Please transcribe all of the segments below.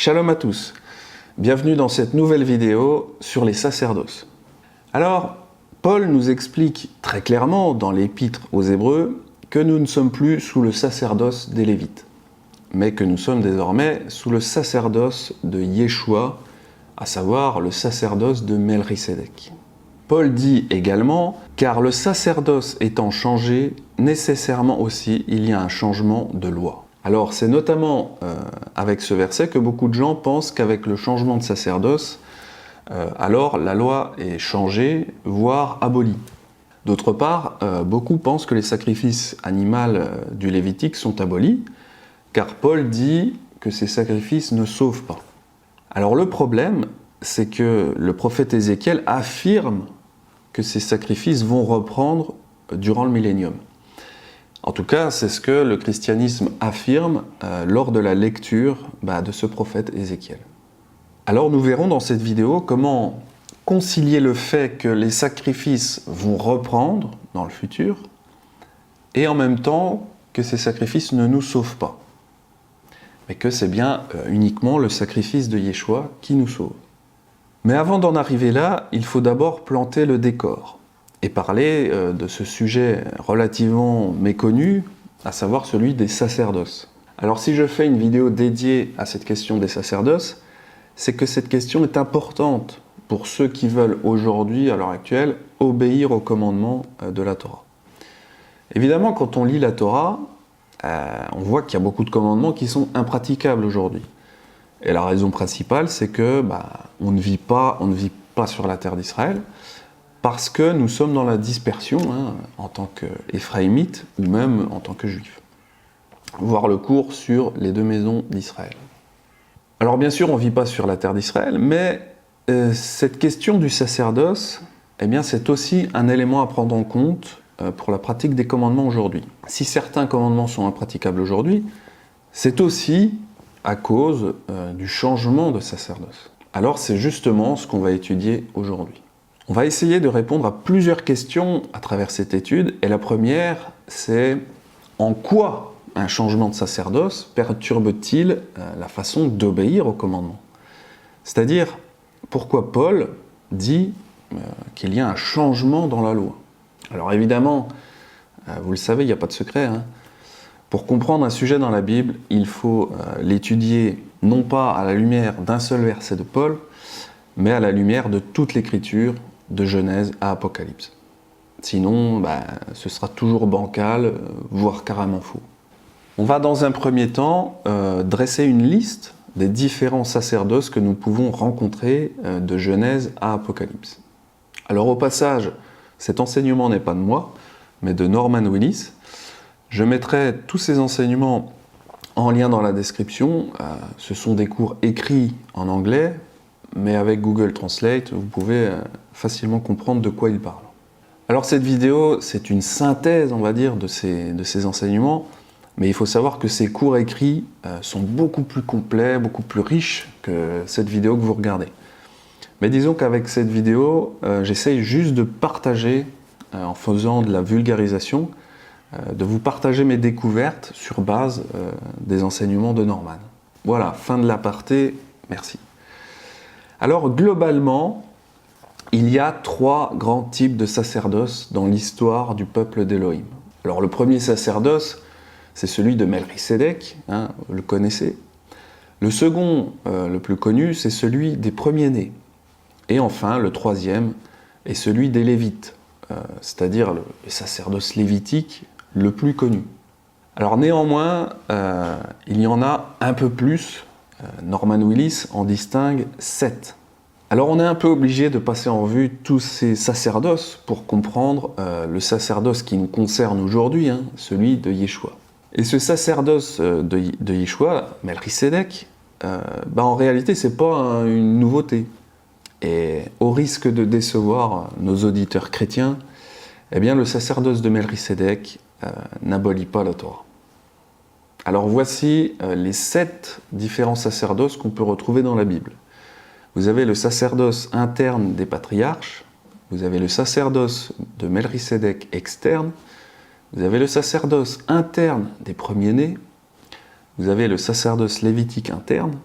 Shalom à tous, bienvenue dans cette nouvelle vidéo sur les sacerdoces. Alors, Paul nous explique très clairement dans l'épître aux Hébreux que nous ne sommes plus sous le sacerdoce des Lévites, mais que nous sommes désormais sous le sacerdoce de Yeshua, à savoir le sacerdoce de Melchisédek. Paul dit également, car le sacerdoce étant changé, nécessairement aussi il y a un changement de loi. Alors c'est notamment avec ce verset que beaucoup de gens pensent qu'avec le changement de sacerdoce, alors la loi est changée, voire abolie. D'autre part, beaucoup pensent que les sacrifices animaux du Lévitique sont abolis, car Paul dit que ces sacrifices ne sauvent pas. Alors le problème, c'est que le prophète Ézéchiel affirme que ces sacrifices vont reprendre durant le millénium. En tout cas, c'est ce que le christianisme affirme lors de la lecture de ce prophète Ézéchiel. Alors nous verrons dans cette vidéo comment concilier le fait que les sacrifices vont reprendre dans le futur et en même temps que ces sacrifices ne nous sauvent pas, mais que c'est bien uniquement le sacrifice de Yeshua qui nous sauve. Mais avant d'en arriver là, il faut d'abord planter le décor et parler de ce sujet relativement méconnu, à savoir celui des sacerdoces. Alors si je fais une vidéo dédiée à cette question des sacerdoces, c'est que cette question est importante pour ceux qui veulent aujourd'hui, à l'heure actuelle, obéir aux commandements de la Torah. Évidemment, quand on lit la Torah, on voit qu'il y a beaucoup de commandements qui sont impraticables aujourd'hui. Et la raison principale, c'est que on ne vit pas sur la terre d'Israël, parce que nous sommes dans la dispersion, en tant qu'Éphraïmites ou même en tant que Juifs. Voir le cours sur les deux maisons d'Israël. Alors bien sûr, on ne vit pas sur la terre d'Israël, mais cette question du sacerdoce, c'est aussi un élément à prendre en compte pour la pratique des commandements aujourd'hui. Si certains commandements sont impraticables aujourd'hui, c'est aussi à cause du changement de sacerdoce. Alors c'est justement ce qu'on va étudier aujourd'hui. On va essayer de répondre à plusieurs questions à travers cette étude, et la première, c'est en quoi un changement de sacerdoce perturbe-t-il la façon d'obéir au commandement? C'est-à-dire, pourquoi Paul dit qu'il y a un changement dans la loi? Alors évidemment, vous le savez, il n'y a pas de secret. Pour comprendre un sujet dans la Bible, il faut l'étudier non pas à la lumière d'un seul verset de Paul, mais à la lumière de toute l'Écriture, de Genèse à Apocalypse. Sinon, ce sera toujours bancal, voire carrément faux. On va dans un premier temps dresser une liste des différents sacerdoces que nous pouvons rencontrer de Genèse à Apocalypse. Alors au passage, cet enseignement n'est pas de moi, mais de Norman Willis. Je mettrai tous ces enseignements en lien dans la description. Ce sont des cours écrits en anglais, mais avec Google Translate, vous pouvez facilement comprendre de quoi il parle. Alors cette vidéo, c'est une synthèse, on va dire, de ces enseignements, mais il faut savoir que ces cours écrits sont beaucoup plus complets, beaucoup plus riches que cette vidéo que vous regardez. Mais disons qu'avec cette vidéo, j'essaye juste de partager, en faisant de la vulgarisation, de vous partager mes découvertes sur base des enseignements de Norman. Voilà, fin de l'aparté, merci. Alors globalement, il y a trois grands types de sacerdoce dans l'histoire du peuple d'Élohim. Alors le premier sacerdoce, c'est celui de Melchisédek, vous le connaissez. Le second, le plus connu, c'est celui des premiers-nés. Et enfin, le troisième est celui des Lévites, c'est-à-dire le sacerdoce lévitique le plus connu. Alors néanmoins, il y en a un peu plus. Norman Willis en distingue 7. Alors on est un peu obligé de passer en revue tous ces sacerdoces pour comprendre le sacerdoce qui nous concerne aujourd'hui, celui de Yeshua. Et ce sacerdoce de Yeshua, Melchisédek, en réalité c'est pas une nouveauté. Et au risque de décevoir nos auditeurs chrétiens, le sacerdoce de Melchisédek n'abolit pas la Torah. Alors voici les 7 différents sacerdoces qu'on peut retrouver dans la Bible. Vous avez le sacerdoce interne des patriarches, vous avez le sacerdoce de Melchisédek externe, vous avez le sacerdoce interne des premiers-nés, vous avez le sacerdoce lévitique interne,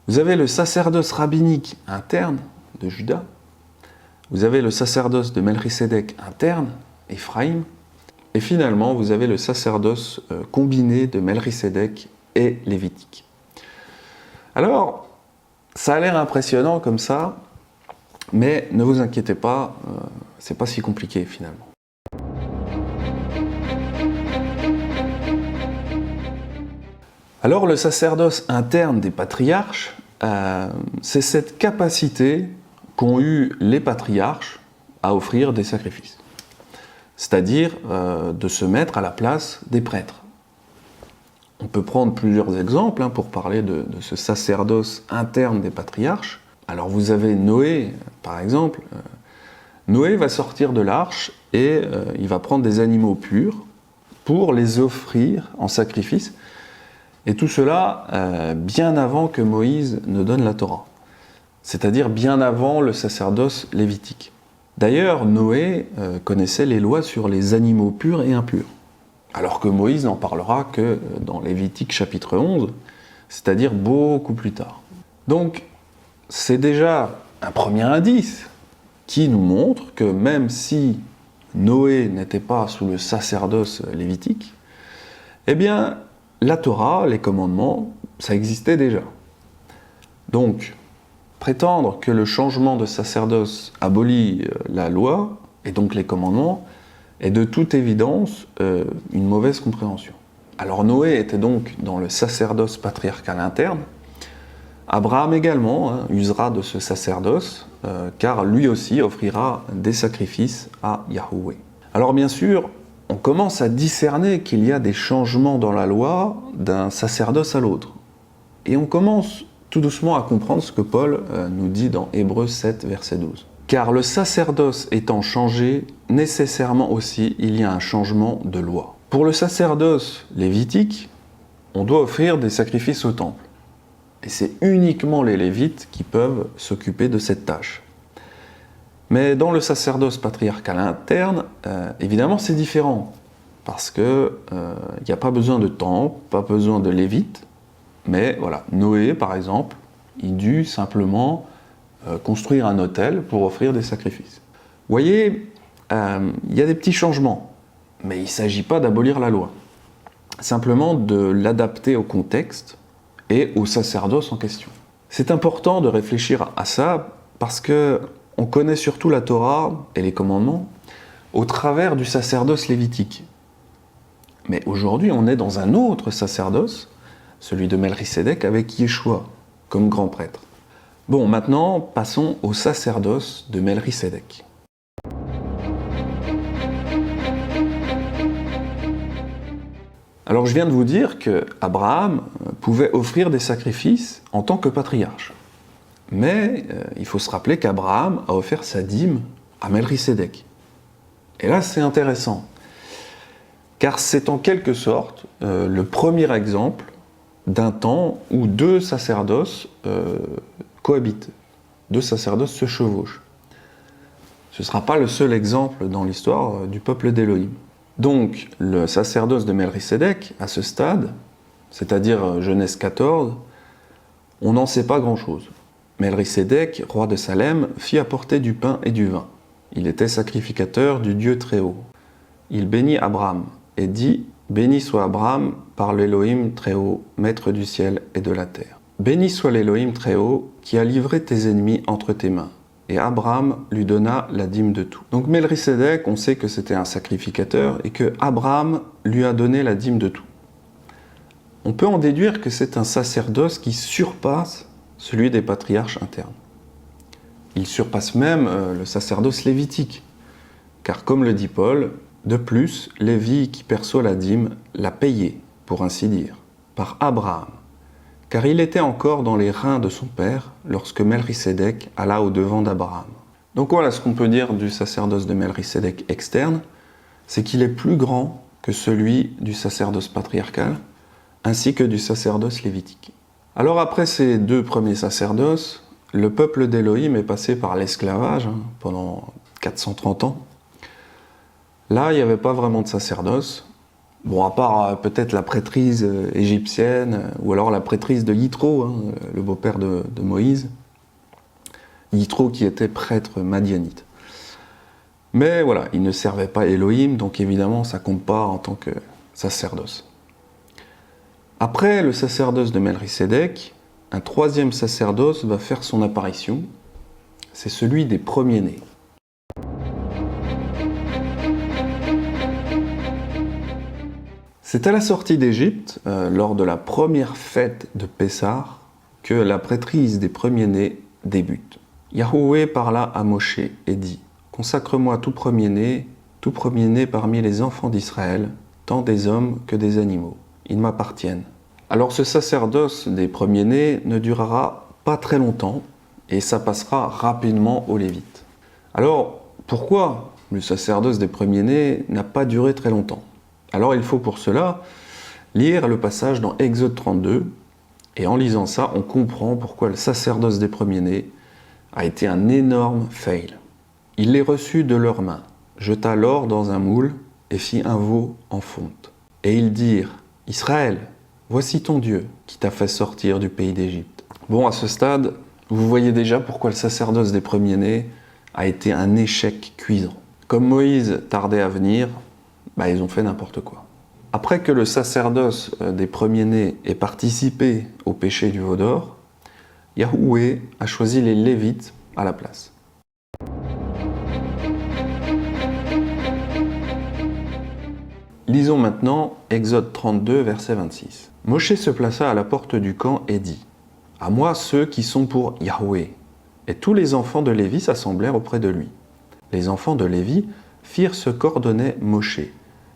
Vous avez le sacerdoce rabbinique interne de Juda, vous avez le sacerdoce de Melchisédek interne, Éphraïm, et finalement vous avez le sacerdoce combiné de Melchisédek et lévitique. Alors, ça a l'air impressionnant comme ça, mais ne vous inquiétez pas, c'est pas si compliqué finalement. Alors le sacerdoce interne des patriarches, c'est cette capacité qu'ont eu les patriarches à offrir des sacrifices. C'est-à-dire de se mettre à la place des prêtres. On peut prendre plusieurs exemples pour parler de ce sacerdoce interne des patriarches. Alors vous avez Noé, par exemple. Noé va sortir de l'arche et il va prendre des animaux purs pour les offrir en sacrifice. Et tout cela bien avant que Moïse ne donne la Torah. C'est-à-dire bien avant le sacerdoce lévitique. D'ailleurs, Noé connaissait les lois sur les animaux purs et impurs. Alors que Moïse n'en parlera que dans Lévitique chapitre 11, c'est-à-dire beaucoup plus tard. Donc, c'est déjà un premier indice qui nous montre que même si Noé n'était pas sous le sacerdoce lévitique, eh bien, la Torah, les commandements, ça existait déjà. Donc, prétendre que le changement de sacerdoce abolit la loi, et donc les commandements, est de toute évidence une mauvaise compréhension. Alors Noé était donc dans le sacerdoce patriarcal interne. Abraham également usera de ce sacerdoce, car lui aussi offrira des sacrifices à Yahweh. Alors bien sûr, on commence à discerner qu'il y a des changements dans la loi d'un sacerdoce à l'autre. Et on commence tout doucement à comprendre ce que Paul nous dit dans Hébreux 7, verset 12. Car le sacerdoce étant changé, nécessairement aussi il y a un changement de loi. Pour le sacerdoce lévitique, on doit offrir des sacrifices au temple. Et c'est uniquement les lévites qui peuvent s'occuper de cette tâche. Mais dans le sacerdoce patriarcal interne, évidemment c'est différent. Parce qu'il n'y a pas besoin de temple, pas besoin de lévites. Mais voilà, Noé par exemple, il dut simplement construire un autel pour offrir des sacrifices. Vous voyez, il y a des petits changements, mais il ne s'agit pas d'abolir la loi. Simplement de l'adapter au contexte et au sacerdoce en question. C'est important de réfléchir à ça parce que on connaît surtout la Torah et les commandements au travers du sacerdoce lévitique. Mais aujourd'hui, on est dans un autre sacerdoce, celui de Melchisédek avec Yeshua comme grand prêtre. Bon, maintenant, passons au sacerdoce de Melchisédek. Alors, je viens de vous dire que Abraham pouvait offrir des sacrifices en tant que patriarche. Mais il faut se rappeler qu'Abraham a offert sa dîme à Melchisédek. Et là, c'est intéressant, car c'est en quelque sorte le premier exemple d'un temps où deux sacerdoces cohabitent, deux sacerdoces se chevauchent. Ce ne sera pas le seul exemple dans l'histoire du peuple d'Élohim. Donc, le sacerdoce de Melchisédek, à ce stade, c'est-à-dire Genèse 14, on n'en sait pas grand-chose. Melchisédek, roi de Salem, fit apporter du pain et du vin. Il était sacrificateur du Dieu Très-Haut. Il bénit Abraham et dit « Béni soit Abraham par l'Élohim Très-Haut, maître du ciel et de la terre. Béni soit l'Élohim Très-Haut qui a livré tes ennemis entre tes mains. » Et Abraham lui donna la dîme de tout. Donc Melchisédek, on sait que c'était un sacrificateur et que Abraham lui a donné la dîme de tout. On peut en déduire que c'est un sacerdoce qui surpasse celui des patriarches internes. Il surpasse même le sacerdoce lévitique, car comme le dit Paul, de plus, Lévi qui perçoit la dîme l'a payé, pour ainsi dire, par Abraham, car il était encore dans les reins de son père lorsque Melchisédek alla au-devant d'Abraham. Donc voilà ce qu'on peut dire du sacerdoce de Melchisédek externe, c'est qu'il est plus grand que celui du sacerdoce patriarcal, ainsi que du sacerdoce lévitique. Alors après ces deux premiers sacerdoces, le peuple d'Élohim est passé par l'esclavage pendant 430 ans. Là, il n'y avait pas vraiment de sacerdoce, Bon, à part peut-être la prêtrise égyptienne, ou alors la prêtrise de Yitro, hein, le beau-père de Moïse. Yitro qui était prêtre madianite. Mais voilà, il ne servait pas Elohim, donc évidemment ça compte pas en tant que sacerdoce. Après le sacerdoce de Melchisédek, un troisième sacerdoce va faire son apparition, c'est celui des premiers-nés. C'est à la sortie d'Égypte, lors de la première fête de Pessah, que la prêtrise des premiers-nés débute. Yahweh parla à Moshe et dit « Consacre-moi tout premier-né parmi les enfants d'Israël, tant des hommes que des animaux. Ils m'appartiennent. » Alors ce sacerdoce des premiers-nés ne durera pas très longtemps et ça passera rapidement aux Lévites. Alors pourquoi le sacerdoce des premiers-nés n'a pas duré très longtemps? Alors il faut pour cela lire le passage dans Exode 32 et en lisant ça on comprend pourquoi le sacerdoce des premiers-nés a été un énorme fail. Il les reçut de leurs mains, jeta l'or dans un moule et fit un veau en fonte. Et ils dirent « Israël, voici ton Dieu qui t'a fait sortir du pays d'Égypte. » Bon, à ce stade, vous voyez déjà pourquoi le sacerdoce des premiers-nés a été un échec cuisant. Comme Moïse tardait à venir, ils ont fait n'importe quoi. Après que le sacerdoce des premiers-nés ait participé au péché du veau d'or, Yahweh a choisi les Lévites à la place. Lisons maintenant Exode 32, verset 26. Moshe se plaça à la porte du camp et dit « À moi ceux qui sont pour Yahweh ». Et tous les enfants de Lévi s'assemblèrent auprès de lui. Les enfants de Lévi firent ce qu'ordonnait Moshe,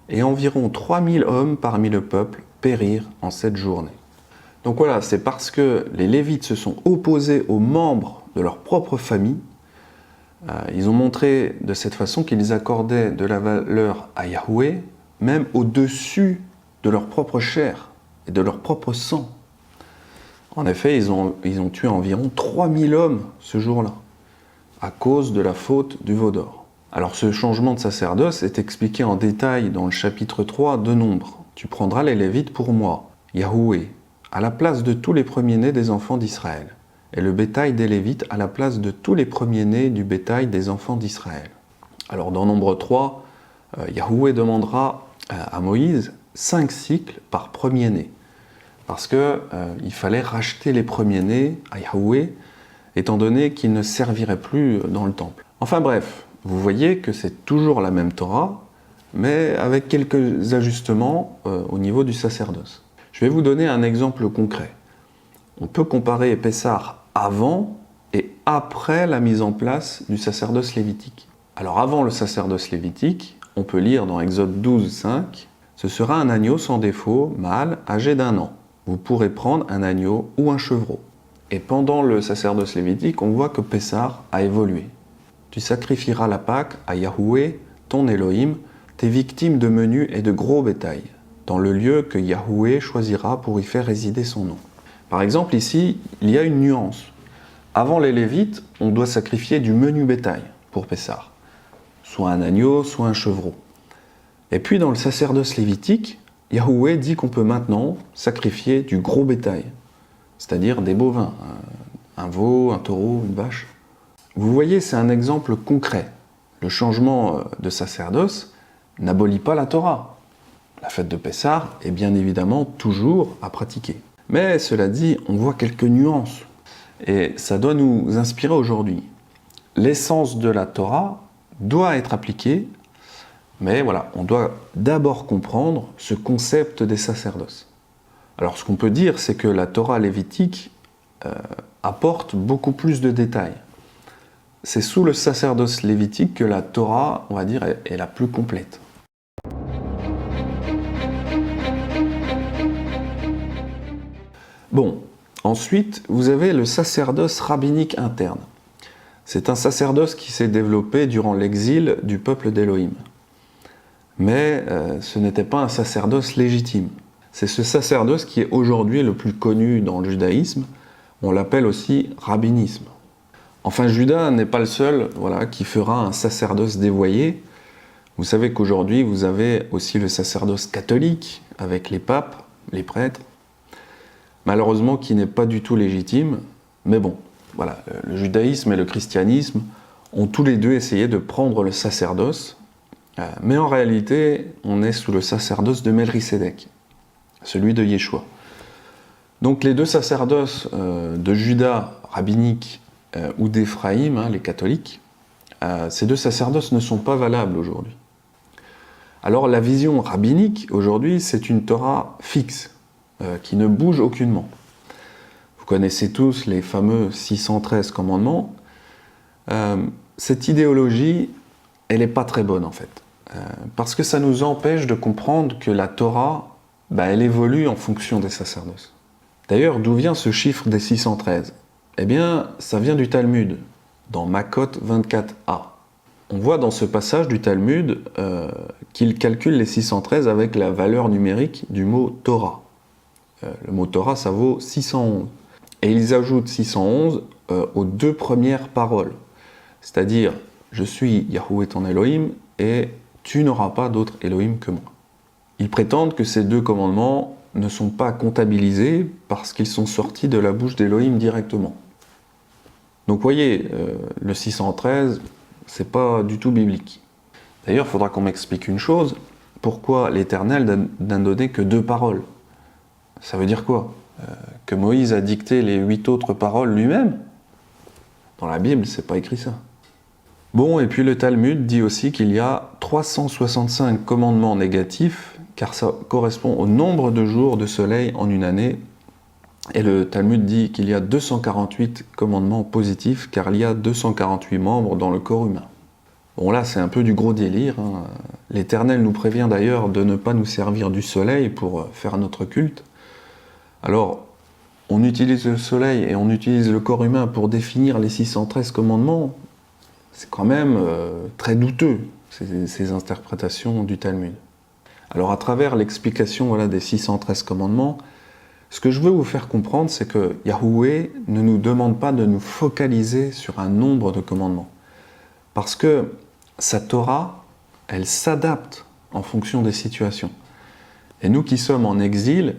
et environ 3000 hommes parmi le peuple périrent en cette journée. Donc voilà, c'est parce que les Lévites se sont opposés aux membres de leur propre famille, ils ont montré de cette façon qu'ils accordaient de la valeur à Yahweh, même au-dessus de leur propre chair et de leur propre sang. En effet, ils ont tué environ 3000 hommes ce jour-là, à cause de la faute du veau d'or. Alors ce changement de sacerdoce est expliqué en détail dans le chapitre 3 de Nombre. Tu prendras les Lévites pour moi, Yahweh, à la place de tous les premiers-nés des enfants d'Israël, et le bétail des Lévites à la place de tous les premiers-nés du bétail des enfants d'Israël. Alors dans Nombre 3, Yahweh demandera à Moïse 5 cycles par premier-né, parce qu'il fallait racheter les premiers-nés à Yahweh, étant donné qu'ils ne serviraient plus dans le temple. Enfin bref, vous voyez que c'est toujours la même Torah, mais avec quelques ajustements au niveau du sacerdoce. Je vais vous donner un exemple concret. On peut comparer Pessah avant et après la mise en place du sacerdoce lévitique. Alors avant le sacerdoce lévitique, on peut lire dans Exode 12, 5, « Ce sera un agneau sans défaut, mâle, âgé d'1 an. Vous pourrez prendre un agneau ou un chevreau. » Et pendant le sacerdoce lévitique, on voit que Pessah a évolué. « Tu sacrifieras la Pâque à Yahweh, ton Elohim, tes victimes de menu et de gros bétail, dans le lieu que Yahweh choisira pour y faire résider son nom. » Par exemple, ici, il y a une nuance. Avant les Lévites, on doit sacrifier du menu bétail pour Pessah, soit un agneau, soit un chevreau. Et puis dans le sacerdoce lévitique, Yahweh dit qu'on peut maintenant sacrifier du gros bétail, c'est-à-dire des bovins, un veau, un taureau, une vache. Vous voyez, c'est un exemple concret. Le changement de sacerdoce n'abolit pas la Torah. La fête de Pessah est bien évidemment toujours à pratiquer. Mais cela dit, on voit quelques nuances. Et ça doit nous inspirer aujourd'hui. L'essence de la Torah doit être appliquée, mais voilà, on doit d'abord comprendre ce concept des sacerdoces. Alors ce qu'on peut dire, c'est que la Torah lévitique apporte beaucoup plus de détails. C'est sous le sacerdoce lévitique que la Torah, on va dire, est la plus complète. Bon, ensuite, vous avez le sacerdoce rabbinique interne. C'est un sacerdoce qui s'est développé durant l'exil du peuple d'Élohim. Mais ce n'était pas un sacerdoce légitime. C'est ce sacerdoce qui est aujourd'hui le plus connu dans le judaïsme. On l'appelle aussi rabbinisme. Enfin, Juda n'est pas le seul qui fera un sacerdoce dévoyé. Vous savez qu'aujourd'hui, vous avez aussi le sacerdoce catholique, avec les papes, les prêtres, malheureusement qui n'est pas du tout légitime, mais bon, voilà, le judaïsme et le christianisme ont tous les deux essayé de prendre le sacerdoce, mais en réalité, on est sous le sacerdoce de Melchisédek, celui de Yeshua. Donc les deux sacerdoces de Juda rabbinique ou d'Éphraïm, les catholiques, ces deux sacerdoces ne sont pas valables aujourd'hui. Alors la vision rabbinique aujourd'hui, c'est une Torah fixe, qui ne bouge aucunement. Vous connaissez tous les fameux 613 commandements. Cette idéologie, elle n'est pas très bonne en fait, parce que ça nous empêche de comprendre que la Torah, elle évolue en fonction des sacerdoces. D'ailleurs, d'où vient ce chiffre des 613 ? Eh bien, ça vient du Talmud, dans Makot 24a. On voit dans ce passage du Talmud qu'il calcule les 613 avec la valeur numérique du mot Torah. Le mot Torah, ça vaut 611. Et ils ajoutent 611 aux deux premières paroles. C'est-à-dire, je suis Yahweh ton Elohim et tu n'auras pas d'autre Elohim que moi. Ils prétendent que ces deux commandements ne sont pas comptabilisés parce qu'ils sont sortis de la bouche d'Elohim directement. Donc vous voyez, le 613, c'est pas du tout biblique. D'ailleurs, il faudra qu'on m'explique une chose, pourquoi l'Éternel n'a donné que deux paroles ? Ça veut dire quoi ? Que Moïse a dicté les 8 autres paroles lui-même ? Dans la Bible, c'est pas écrit ça. Bon, et puis le Talmud dit aussi qu'il y a 365 commandements négatifs, car ça correspond au nombre de jours de soleil en une année. Et le Talmud dit qu'il y a 248 commandements positifs, car il y a 248 membres dans le corps humain. Bon là, c'est un peu du gros délire. L'Éternel nous prévient d'ailleurs de ne pas nous servir du soleil pour faire notre culte. Alors, on utilise le soleil et on utilise le corps humain pour définir les 613 commandements. C'est quand même très douteux, ces interprétations du Talmud. Alors, à travers l'explication des 613 commandements, ce que je veux vous faire comprendre, c'est que Yahweh ne nous demande pas de nous focaliser sur un nombre de commandements. Parce que sa Torah, elle s'adapte en fonction des situations. Et nous qui sommes en exil,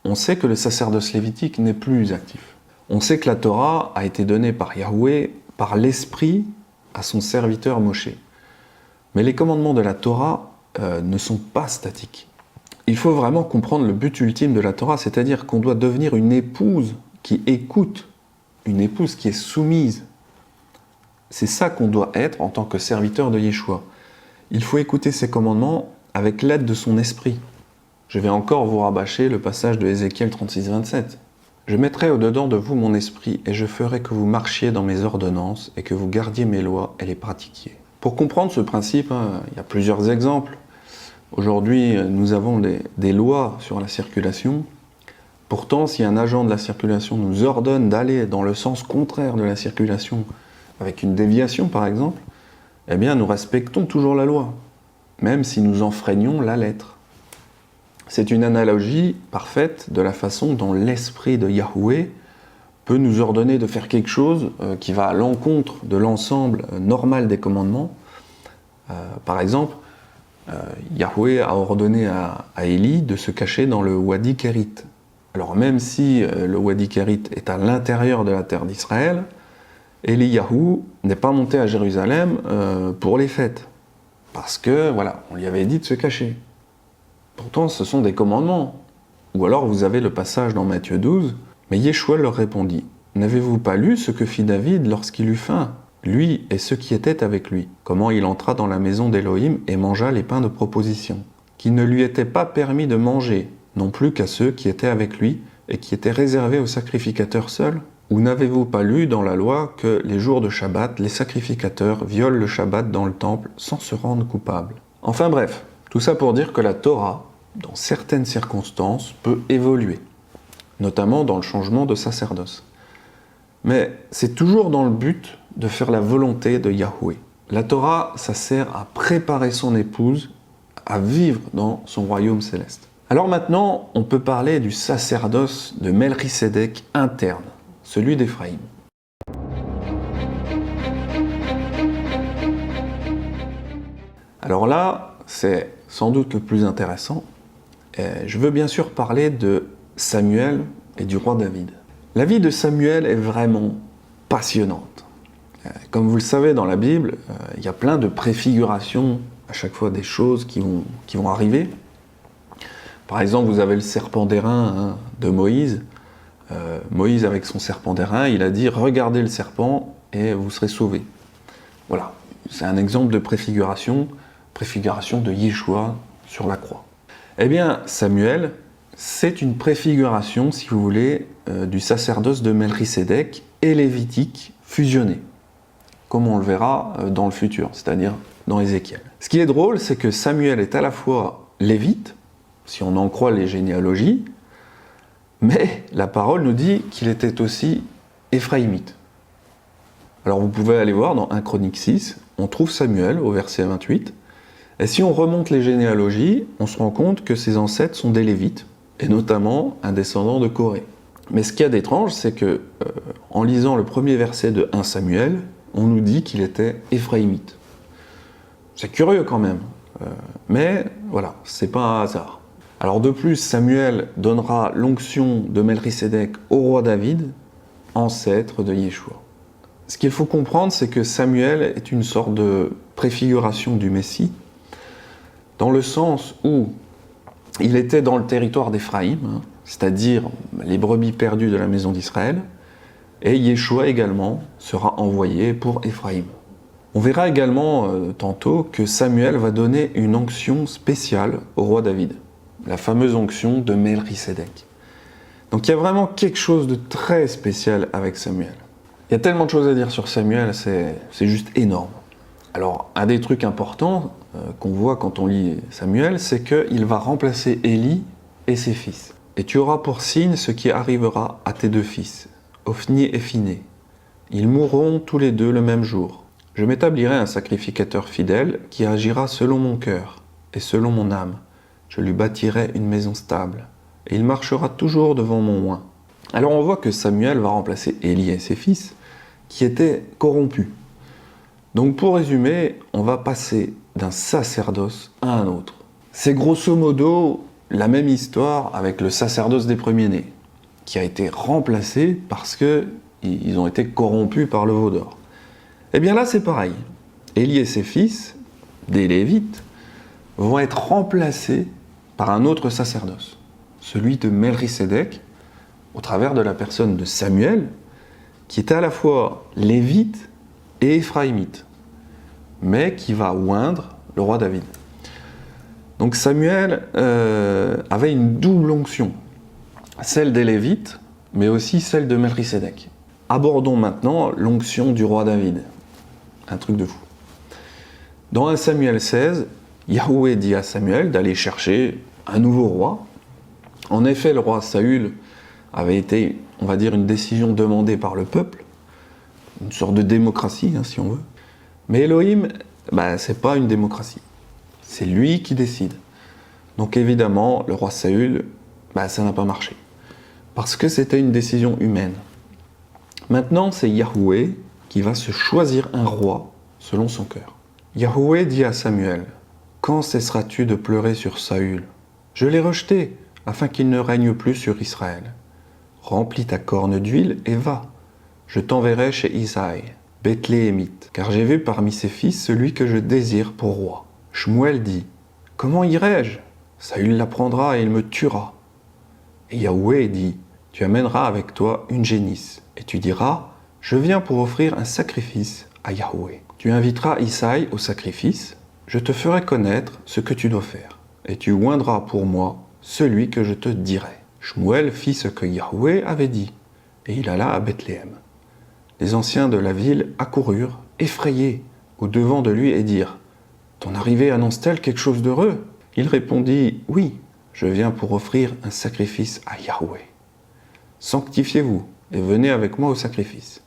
on sait que le sacerdoce lévitique n'est plus actif. On sait que la Torah a été donnée par Yahweh, par l'Esprit, à son serviteur Moshe. Mais les commandements de la Torah ne sont pas statiques. Il faut vraiment comprendre le but ultime de la Torah, c'est-à-dire qu'on doit devenir une épouse qui écoute, une épouse qui est soumise. C'est ça qu'on doit être en tant que serviteur de Yeshua. Il faut écouter ses commandements avec l'aide de son esprit. Je vais encore vous rabâcher le passage de Ézéchiel 36, 27. Je mettrai au-dedans de vous mon esprit et je ferai que vous marchiez dans mes ordonnances et que vous gardiez mes lois et les pratiquiez. Pour comprendre ce principe, il y a plusieurs exemples. Aujourd'hui, nous avons des lois sur la circulation. Pourtant, si un agent de la circulation nous ordonne d'aller dans le sens contraire de la circulation, avec une déviation par exemple, eh bien nous respectons toujours la loi, même si nous enfreignons la lettre. C'est une analogie parfaite de la façon dont l'esprit de Yahweh peut nous ordonner de faire quelque chose qui va à l'encontre de l'ensemble normal des commandements. Par exemple, Yahweh a ordonné à Élie de se cacher dans le Wadi Kérit. Alors même si le Wadi Kérit est à l'intérieur de la terre d'Israël, Éliyahu n'est pas monté à Jérusalem pour les fêtes. Parce que, voilà, on lui avait dit de se cacher. Pourtant, ce sont des commandements. Ou alors vous avez le passage dans Matthieu 12, mais Yeshua leur répondit, « N'avez-vous pas lu ce que fit David lorsqu'il eut faim, lui et ceux qui étaient avec lui, comment il entra dans la maison d'Élohim et mangea les pains de proposition, qu'il ne lui était pas permis de manger, non plus qu'à ceux qui étaient avec lui et qui étaient réservés aux sacrificateurs seuls ? Ou n'avez-vous pas lu dans la loi que les jours de Shabbat, les sacrificateurs violent le Shabbat dans le temple sans se rendre coupables ?» Enfin bref, tout ça pour dire que la Torah, dans certaines circonstances, peut évoluer, notamment dans le changement de sacerdoce. Mais c'est toujours dans le but de faire la volonté de Yahweh. La Torah, ça sert à préparer son épouse à vivre dans son royaume céleste. Alors maintenant, on peut parler du sacerdoce de Melchisédek interne, celui d'Éphraïm. Alors là, c'est sans doute le plus intéressant. Je veux bien sûr parler de Samuel et du roi David. La vie de Samuel est vraiment passionnante. Comme vous le savez, dans la Bible, il y a plein de préfigurations, à chaque fois des choses qui vont arriver. Par exemple, vous avez le serpent d'airain de Moïse. Moïse, avec son serpent d'airain, il a dit « Regardez le serpent et vous serez sauvés ». Voilà, c'est un exemple de préfiguration de Yeshua sur la croix. Eh bien, Samuel, c'est une préfiguration, si vous voulez, du sacerdoce de Melchisédek et lévitique fusionné, comme on le verra dans le futur, c'est-à-dire dans Ézéchiel. Ce qui est drôle, c'est que Samuel est à la fois lévite, si on en croit les généalogies, mais la parole nous dit qu'il était aussi éphraïmite. Alors vous pouvez aller voir dans 1 Chronique 6, on trouve Samuel au verset 28, et si on remonte les généalogies, on se rend compte que ses ancêtres sont des Lévites, et notamment un descendant de Corée. Mais ce qu'il y a d'étrange, c'est que, en lisant le premier verset de 1 Samuel, on nous dit qu'il était éphraïmite. C'est curieux quand même, mais voilà, c'est pas un hasard. Alors de plus, Samuel donnera l'onction de Melchisédek au roi David, ancêtre de Yeshua. Ce qu'il faut comprendre, c'est que Samuel est une sorte de préfiguration du Messie, dans le sens où il était dans le territoire d'Éphraïm, c'est-à-dire les brebis perdues de la maison d'Israël, et Yeshua également sera envoyé pour Éphraïm. On verra également tantôt que Samuel va donner une onction spéciale au roi David, la fameuse onction de Melchisédek. Donc il y a vraiment quelque chose de très spécial avec Samuel. Il y a tellement de choses à dire sur Samuel, c'est juste énorme. Alors, un des trucs importants qu'on voit quand on lit Samuel, c'est qu'il va remplacer Élie et ses fils. Et tu auras pour signe ce qui arrivera à tes deux fils, Ophni et Phiné. Ils mourront tous les deux le même jour. Je m'établirai un sacrificateur fidèle qui agira selon mon cœur et selon mon âme. Je lui bâtirai une maison stable, et il marchera toujours devant mon oint. Alors on voit que Samuel va remplacer Élie et ses fils, qui étaient corrompus. Donc pour résumer, on va passer d'un sacerdoce à un autre. C'est grosso modo la même histoire avec le sacerdoce des premiers-nés, qui a été remplacé parce qu'ils ont été corrompus par le veau d'or. Et bien là c'est pareil. Élie et ses fils, des Lévites, vont être remplacés par un autre sacerdoce, celui de Melchisédek, au travers de la personne de Samuel, qui était à la fois lévite et éphraïmite, mais qui va oindre le roi David. Donc Samuel avait une double onction, celle des Lévites, mais aussi celle de Melchisédek. Abordons maintenant l'onction du roi David. Un truc de fou. Dans 1 Samuel 16, Yahweh dit à Samuel d'aller chercher un nouveau roi. En effet, le roi Saül avait été, on va dire, une décision demandée par le peuple, une sorte de démocratie, si on veut. Mais Elohim, c'est pas une démocratie. C'est lui qui décide. Donc évidemment, le roi Saül, ça n'a pas marché. Parce que c'était une décision humaine. Maintenant, c'est Yahweh qui va se choisir un roi selon son cœur. Yahweh dit à Samuel, « Quand cesseras-tu de pleurer sur Saül? Je l'ai rejeté, afin qu'il ne règne plus sur Israël. Remplis ta corne d'huile et va. Je t'enverrai chez Isaïe, Bethléemite, car j'ai vu parmi ses fils celui que je désire pour roi. » Shmuel dit, « Comment irai-je? Saül l'apprendra et il me tuera. » Et Yahweh dit, « Tu amèneras avec toi une génisse, et tu diras, « Je viens pour offrir un sacrifice à Yahweh. » Tu inviteras Isaïe au sacrifice, je te ferai connaître ce que tu dois faire, et tu oindras pour moi celui que je te dirai. Shmuel fit ce que Yahweh avait dit, et il alla à Bethléem. Les anciens de la ville accoururent, effrayés, au-devant de lui et dirent, « Ton arrivée annonce-t-elle quelque chose d'heureux ?» Il répondit, « Oui, je viens pour offrir un sacrifice à Yahweh. Sanctifiez-vous et venez avec moi au sacrifice. »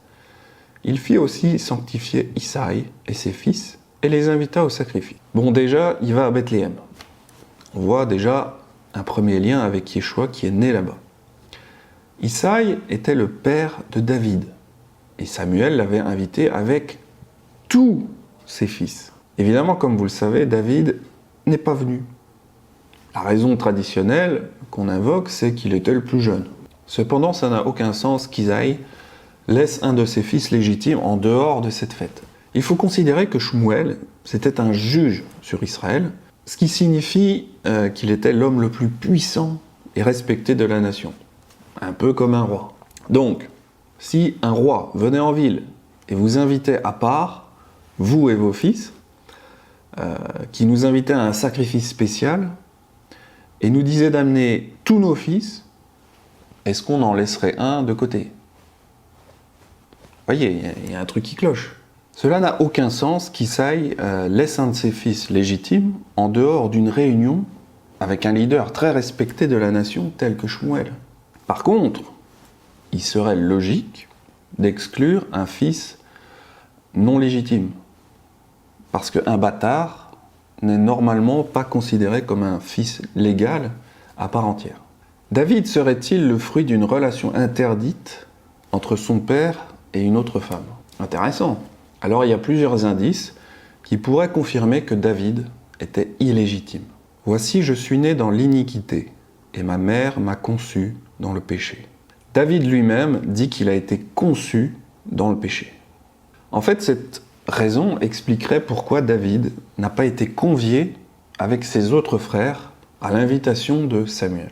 Il fit aussi sanctifier Isaïe et ses fils et les invita au sacrifice. Bon, déjà, il va à Bethléem. On voit déjà un premier lien avec Yeshua qui est né là-bas. Isaïe était le père de David et Samuel l'avait invité avec tous ses fils. Évidemment, comme vous le savez, David n'est pas venu. La raison traditionnelle qu'on invoque, c'est qu'il était le plus jeune. Cependant, ça n'a aucun sens qu'Isaïe laisse un de ses fils légitimes en dehors de cette fête. Il faut considérer que Shmuel, c'était un juge sur Israël, ce qui signifie qu'il était l'homme le plus puissant et respecté de la nation. Un peu comme un roi. Donc, si un roi venait en ville et vous invitait à part, vous et vos fils, qui nous invitait à un sacrifice spécial, et nous disait d'amener tous nos fils, est-ce qu'on en laisserait un de côté? Vous voyez, il y a un truc qui cloche. Cela n'a aucun sens qu'Isaïe laisse un de ses fils légitimes en dehors d'une réunion avec un leader très respecté de la nation tel que Shmuel. Par contre, il serait logique d'exclure un fils non légitime. Parce qu'un bâtard n'est normalement pas considéré comme un fils légal à part entière. David serait-il le fruit d'une relation interdite entre son père et une autre femme? Intéressant. Alors il y a plusieurs indices qui pourraient confirmer que David était illégitime. Voici, je suis né dans l'iniquité, et ma mère m'a conçu dans le péché. David lui-même dit qu'il a été conçu dans le péché. En fait, cette raison expliquerait pourquoi David n'a pas été convié avec ses autres frères à l'invitation de Samuel.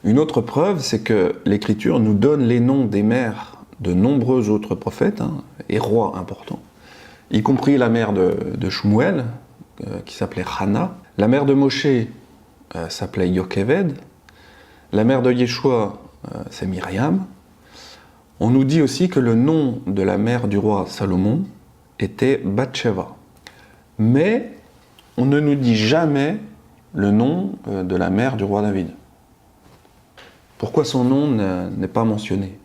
Une autre preuve, c'est que l'Écriture nous donne les noms des mères de nombreux autres prophètes et rois importants, y compris la mère de Shmuel, qui s'appelait Hana, la mère de Moshe s'appelait Yocheved, la mère de Yeshua, c'est Myriam. On nous dit aussi que le nom de la mère du roi Salomon était Bathsheba. Mais on ne nous dit jamais le nom de la mère du roi David. Pourquoi son nom n'est pas mentionné?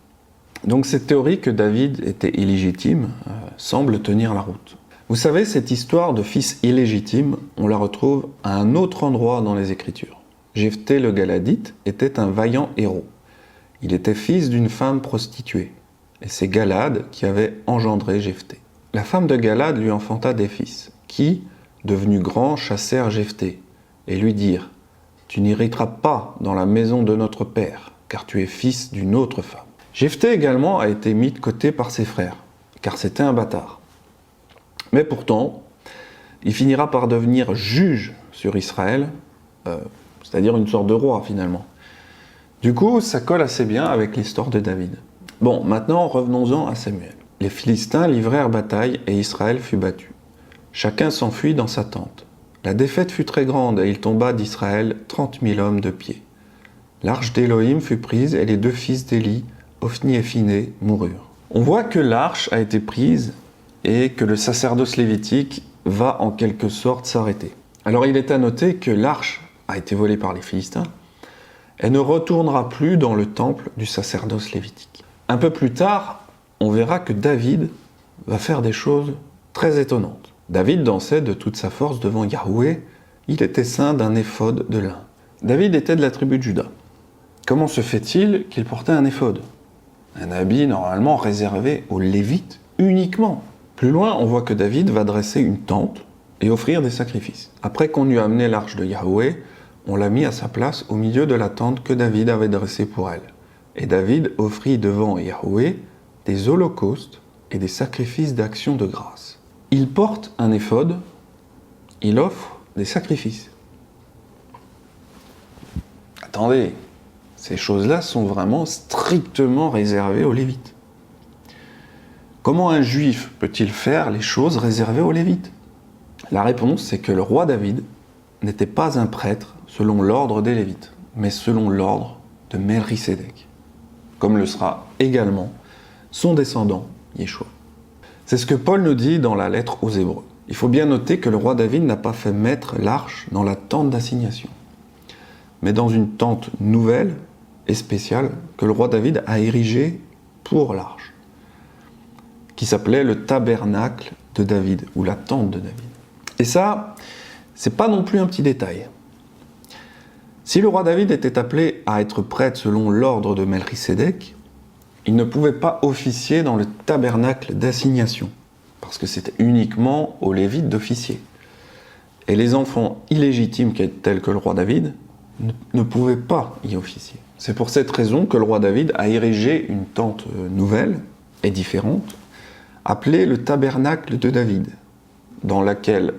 Donc cette théorie que David était illégitime semble tenir la route. Vous savez, cette histoire de fils illégitime, on la retrouve à un autre endroit dans les Écritures. Jephthé le Galadite était un vaillant héros. Il était fils d'une femme prostituée, et c'est Galad qui avait engendré Jephthé. La femme de Galad lui enfanta des fils, qui, devenus grands, chassèrent Jephthé, et lui dirent « Tu n'hériteras pas dans la maison de notre père, car tu es fils d'une autre femme. » Jephthé également a été mis de côté par ses frères, car c'était un bâtard. Mais pourtant, il finira par devenir juge sur Israël, c'est-à-dire une sorte de roi finalement. Du coup, ça colle assez bien avec l'histoire de David. Bon, maintenant revenons-en à Samuel. Les Philistins livrèrent bataille et Israël fut battu. Chacun s'enfuit dans sa tente. La défaite fut très grande et il tomba d'Israël 30 000 hommes de pied. L'arche d'Élohim fut prise et les deux fils d'Éli, Ophni et Phiné, moururent. On voit que l'arche a été prise et que le sacerdoce lévitique va en quelque sorte s'arrêter. Alors il est à noter que l'arche a été volée par les Philistins. Elle ne retournera plus dans le temple du sacerdoce lévitique. Un peu plus tard, on verra que David va faire des choses très étonnantes. David dansait de toute sa force devant Yahweh, il était ceint d'un éphod de lin. David était de la tribu de Juda. Comment se fait-il qu'il portait un éphod? Un habit normalement réservé aux Lévites uniquement. Plus loin, on voit que David va dresser une tente et offrir des sacrifices. Après qu'on eut amené l'arche de Yahweh, on l'a mis à sa place au milieu de la tente que David avait dressée pour elle. Et David offrit devant Yahweh des holocaustes et des sacrifices d'action de grâce. Il porte un éphod, il offre des sacrifices. Attendez, ces choses-là sont vraiment strictement réservées aux Lévites. Comment un juif peut-il faire les choses réservées aux Lévites? La réponse, c'est que le roi David n'était pas un prêtre selon l'ordre des Lévites, mais selon l'ordre de Melchisédek, comme le sera également son descendant, Yeshua. C'est ce que Paul nous dit dans la lettre aux Hébreux. Il faut bien noter que le roi David n'a pas fait mettre l'arche dans la tente d'assignation, mais dans une tente nouvelle et spéciale que le roi David a érigée pour l'arche, qui s'appelait le tabernacle de David, ou la tente de David. Et ça, c'est pas non plus un petit détail. Si le roi David était appelé à être prêtre selon l'ordre de Melchisédek, il ne pouvait pas officier dans le tabernacle d'assignation, parce que c'était uniquement aux Lévites d'officier. Et les enfants illégitimes tels que le roi David ne pouvaient pas y officier. C'est pour cette raison que le roi David a érigé une tente nouvelle et différente, appelée le tabernacle de David, dans laquelle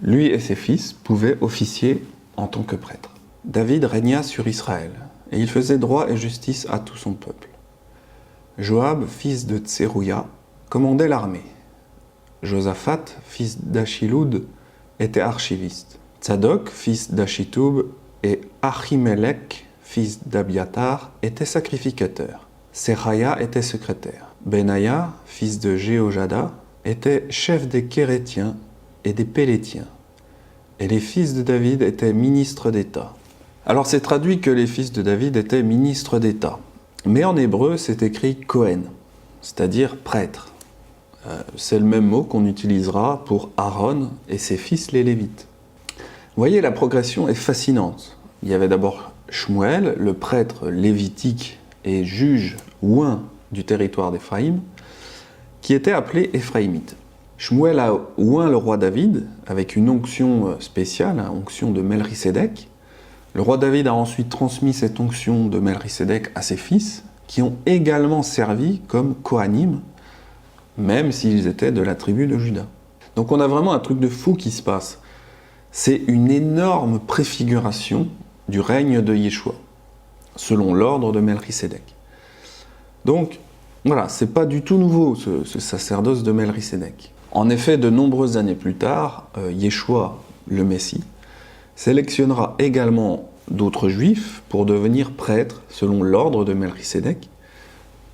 lui et ses fils pouvaient officier en tant que prêtres. David régna sur Israël, et il faisait droit et justice à tout son peuple. Joab, fils de Tserouïa, commandait l'armée. Josaphat, fils d'Achiloud, était archiviste. Tzadok, fils d'Achitoub, et Achimelech, fils d'Abiatar, était sacrificateur. Seraya était secrétaire. Benaya, fils de Jéhojada, était chef des Kérétiens et des Pélétiens. Et les fils de David étaient ministres d'État. Alors c'est traduit que les fils de David étaient ministres d'État. Mais en hébreu, c'est écrit Kohen, c'est-à-dire prêtre. C'est le même mot qu'on utilisera pour Aaron et ses fils les Lévites. Vous voyez, la progression est fascinante. Il y avait d'abord Shmuel, le prêtre lévitique et juge oint du territoire d'Éphraïm, qui était appelé Éphraïmite. Shmuel a oint le roi David avec une onction spéciale, onction de Melchisédek. Le roi David a ensuite transmis cette onction de Melchisédek à ses fils, qui ont également servi comme Kohanim, même s'ils étaient de la tribu de Juda. Donc on a vraiment un truc de fou qui se passe. C'est une énorme préfiguration du règne de Yeshua, selon l'ordre de Melchisédek. Donc, voilà, c'est pas du tout nouveau, ce sacerdoce de Melchisédek. En effet, de nombreuses années plus tard, Yeshua, le Messie, sélectionnera également d'autres juifs pour devenir prêtres selon l'ordre de Melchisédek.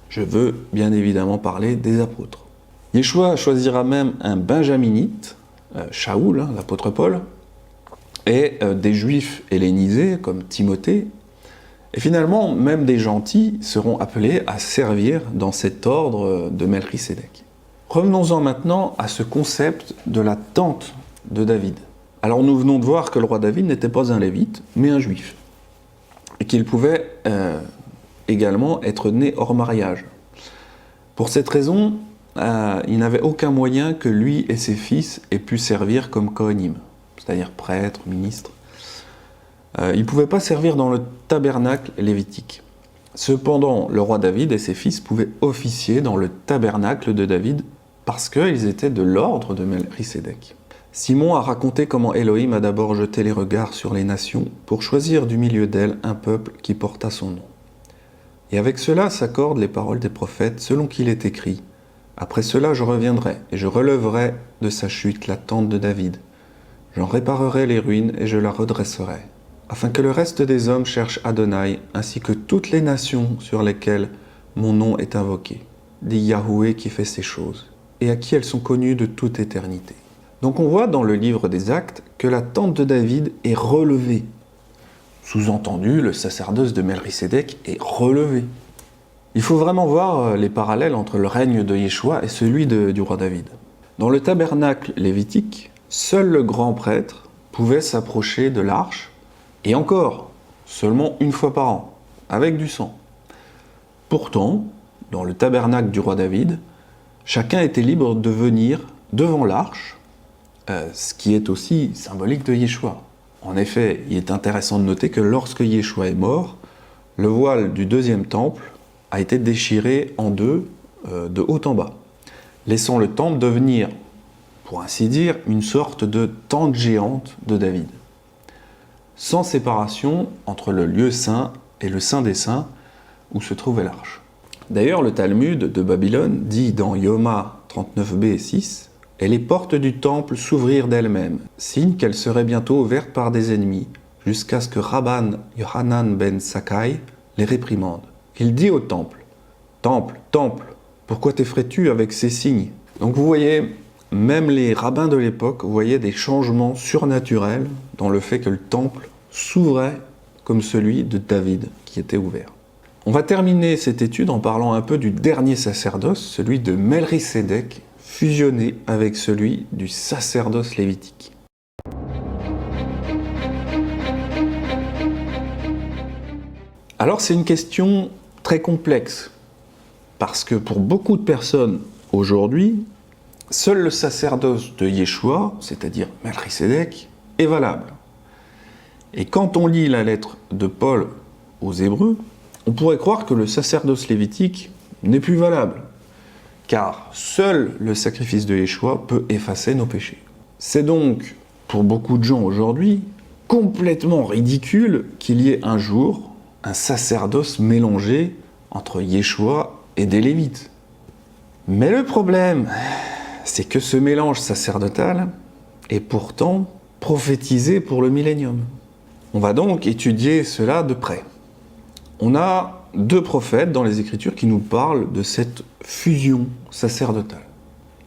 Je veux bien évidemment parler des apôtres. Yeshua choisira même un benjaminite, Shaoul, l'apôtre Paul, et des juifs hellénisés comme Timothée. Et finalement, même des gentils seront appelés à servir dans cet ordre de Melchisédek. Revenons-en maintenant à ce concept de la tente de David. Alors nous venons de voir que le roi David n'était pas un lévite, mais un juif. Et qu'il pouvait également être né hors mariage. Pour cette raison, il n'avait aucun moyen que lui et ses fils aient pu servir comme Kohanim, c'est-à-dire prêtres, ministres. Ils ne pouvaient pas servir dans le tabernacle lévitique. Cependant, le roi David et ses fils pouvaient officier dans le tabernacle de David parce qu'ils étaient de l'ordre de Melchisédek. Simon a raconté comment Elohim a d'abord jeté les regards sur les nations pour choisir du milieu d'elles un peuple qui porta son nom. Et avec cela s'accordent les paroles des prophètes selon qu'il est écrit « Après cela je reviendrai et je relèverai de sa chute la tente de David. J'en réparerai les ruines et je la redresserai. » afin que le reste des hommes cherche Adonai, ainsi que toutes les nations sur lesquelles mon nom est invoqué, dit Yahoué qui fait ces choses, et à qui elles sont connues de toute éternité. Donc on voit dans le livre des Actes que la tente de David est relevée. Sous-entendu, le sacerdoce de Melchisédek est relevé. Il faut vraiment voir les parallèles entre le règne de Yeshua et celui du roi David. Dans le tabernacle lévitique, seul le grand prêtre pouvait s'approcher de l'arche, et encore, seulement une fois par an, avec du sang. Pourtant, dans le tabernacle du roi David, chacun était libre de venir devant l'arche, ce qui est aussi symbolique de Yeshua. En effet, il est intéressant de noter que lorsque Yeshua est mort, le voile du deuxième temple a été déchiré en deux, de haut en bas, laissant le temple devenir, pour ainsi dire, une sorte de tente géante de David, sans séparation entre le lieu saint et le saint des saints où se trouvait l'arche. D'ailleurs, le Talmud de Babylone dit dans Yoma 39b et 6 « Et les portes du temple s'ouvrirent d'elles-mêmes, signe qu'elles seraient bientôt ouvertes par des ennemis, jusqu'à ce que Rabban Yohanan ben Sakkai les réprimande. Il dit au temple « Temple, temple, pourquoi t'effraies-tu avec ces signes ?» Donc vous voyez, même les rabbins de l'époque voyaient des changements surnaturels dans le fait que le temple s'ouvrait comme celui de David qui était ouvert. On va terminer cette étude en parlant un peu du dernier sacerdoce, celui de Melchisédek, fusionné avec celui du sacerdoce lévitique. Alors c'est une question très complexe, parce que pour beaucoup de personnes aujourd'hui, seul le sacerdoce de Yeshua, c'est-à-dire Melchisédek, est valable. Et quand on lit la lettre de Paul aux Hébreux, on pourrait croire que le sacerdoce lévitique n'est plus valable, car seul le sacrifice de Yeshua peut effacer nos péchés. C'est donc, pour beaucoup de gens aujourd'hui, complètement ridicule qu'il y ait un jour un sacerdoce mélangé entre Yeshua et des Lévites. Mais le problème, c'est que ce mélange sacerdotal est pourtant prophétisé pour le millénium. On va donc étudier cela de près. On a 2 prophètes dans les Écritures qui nous parlent de cette fusion sacerdotale.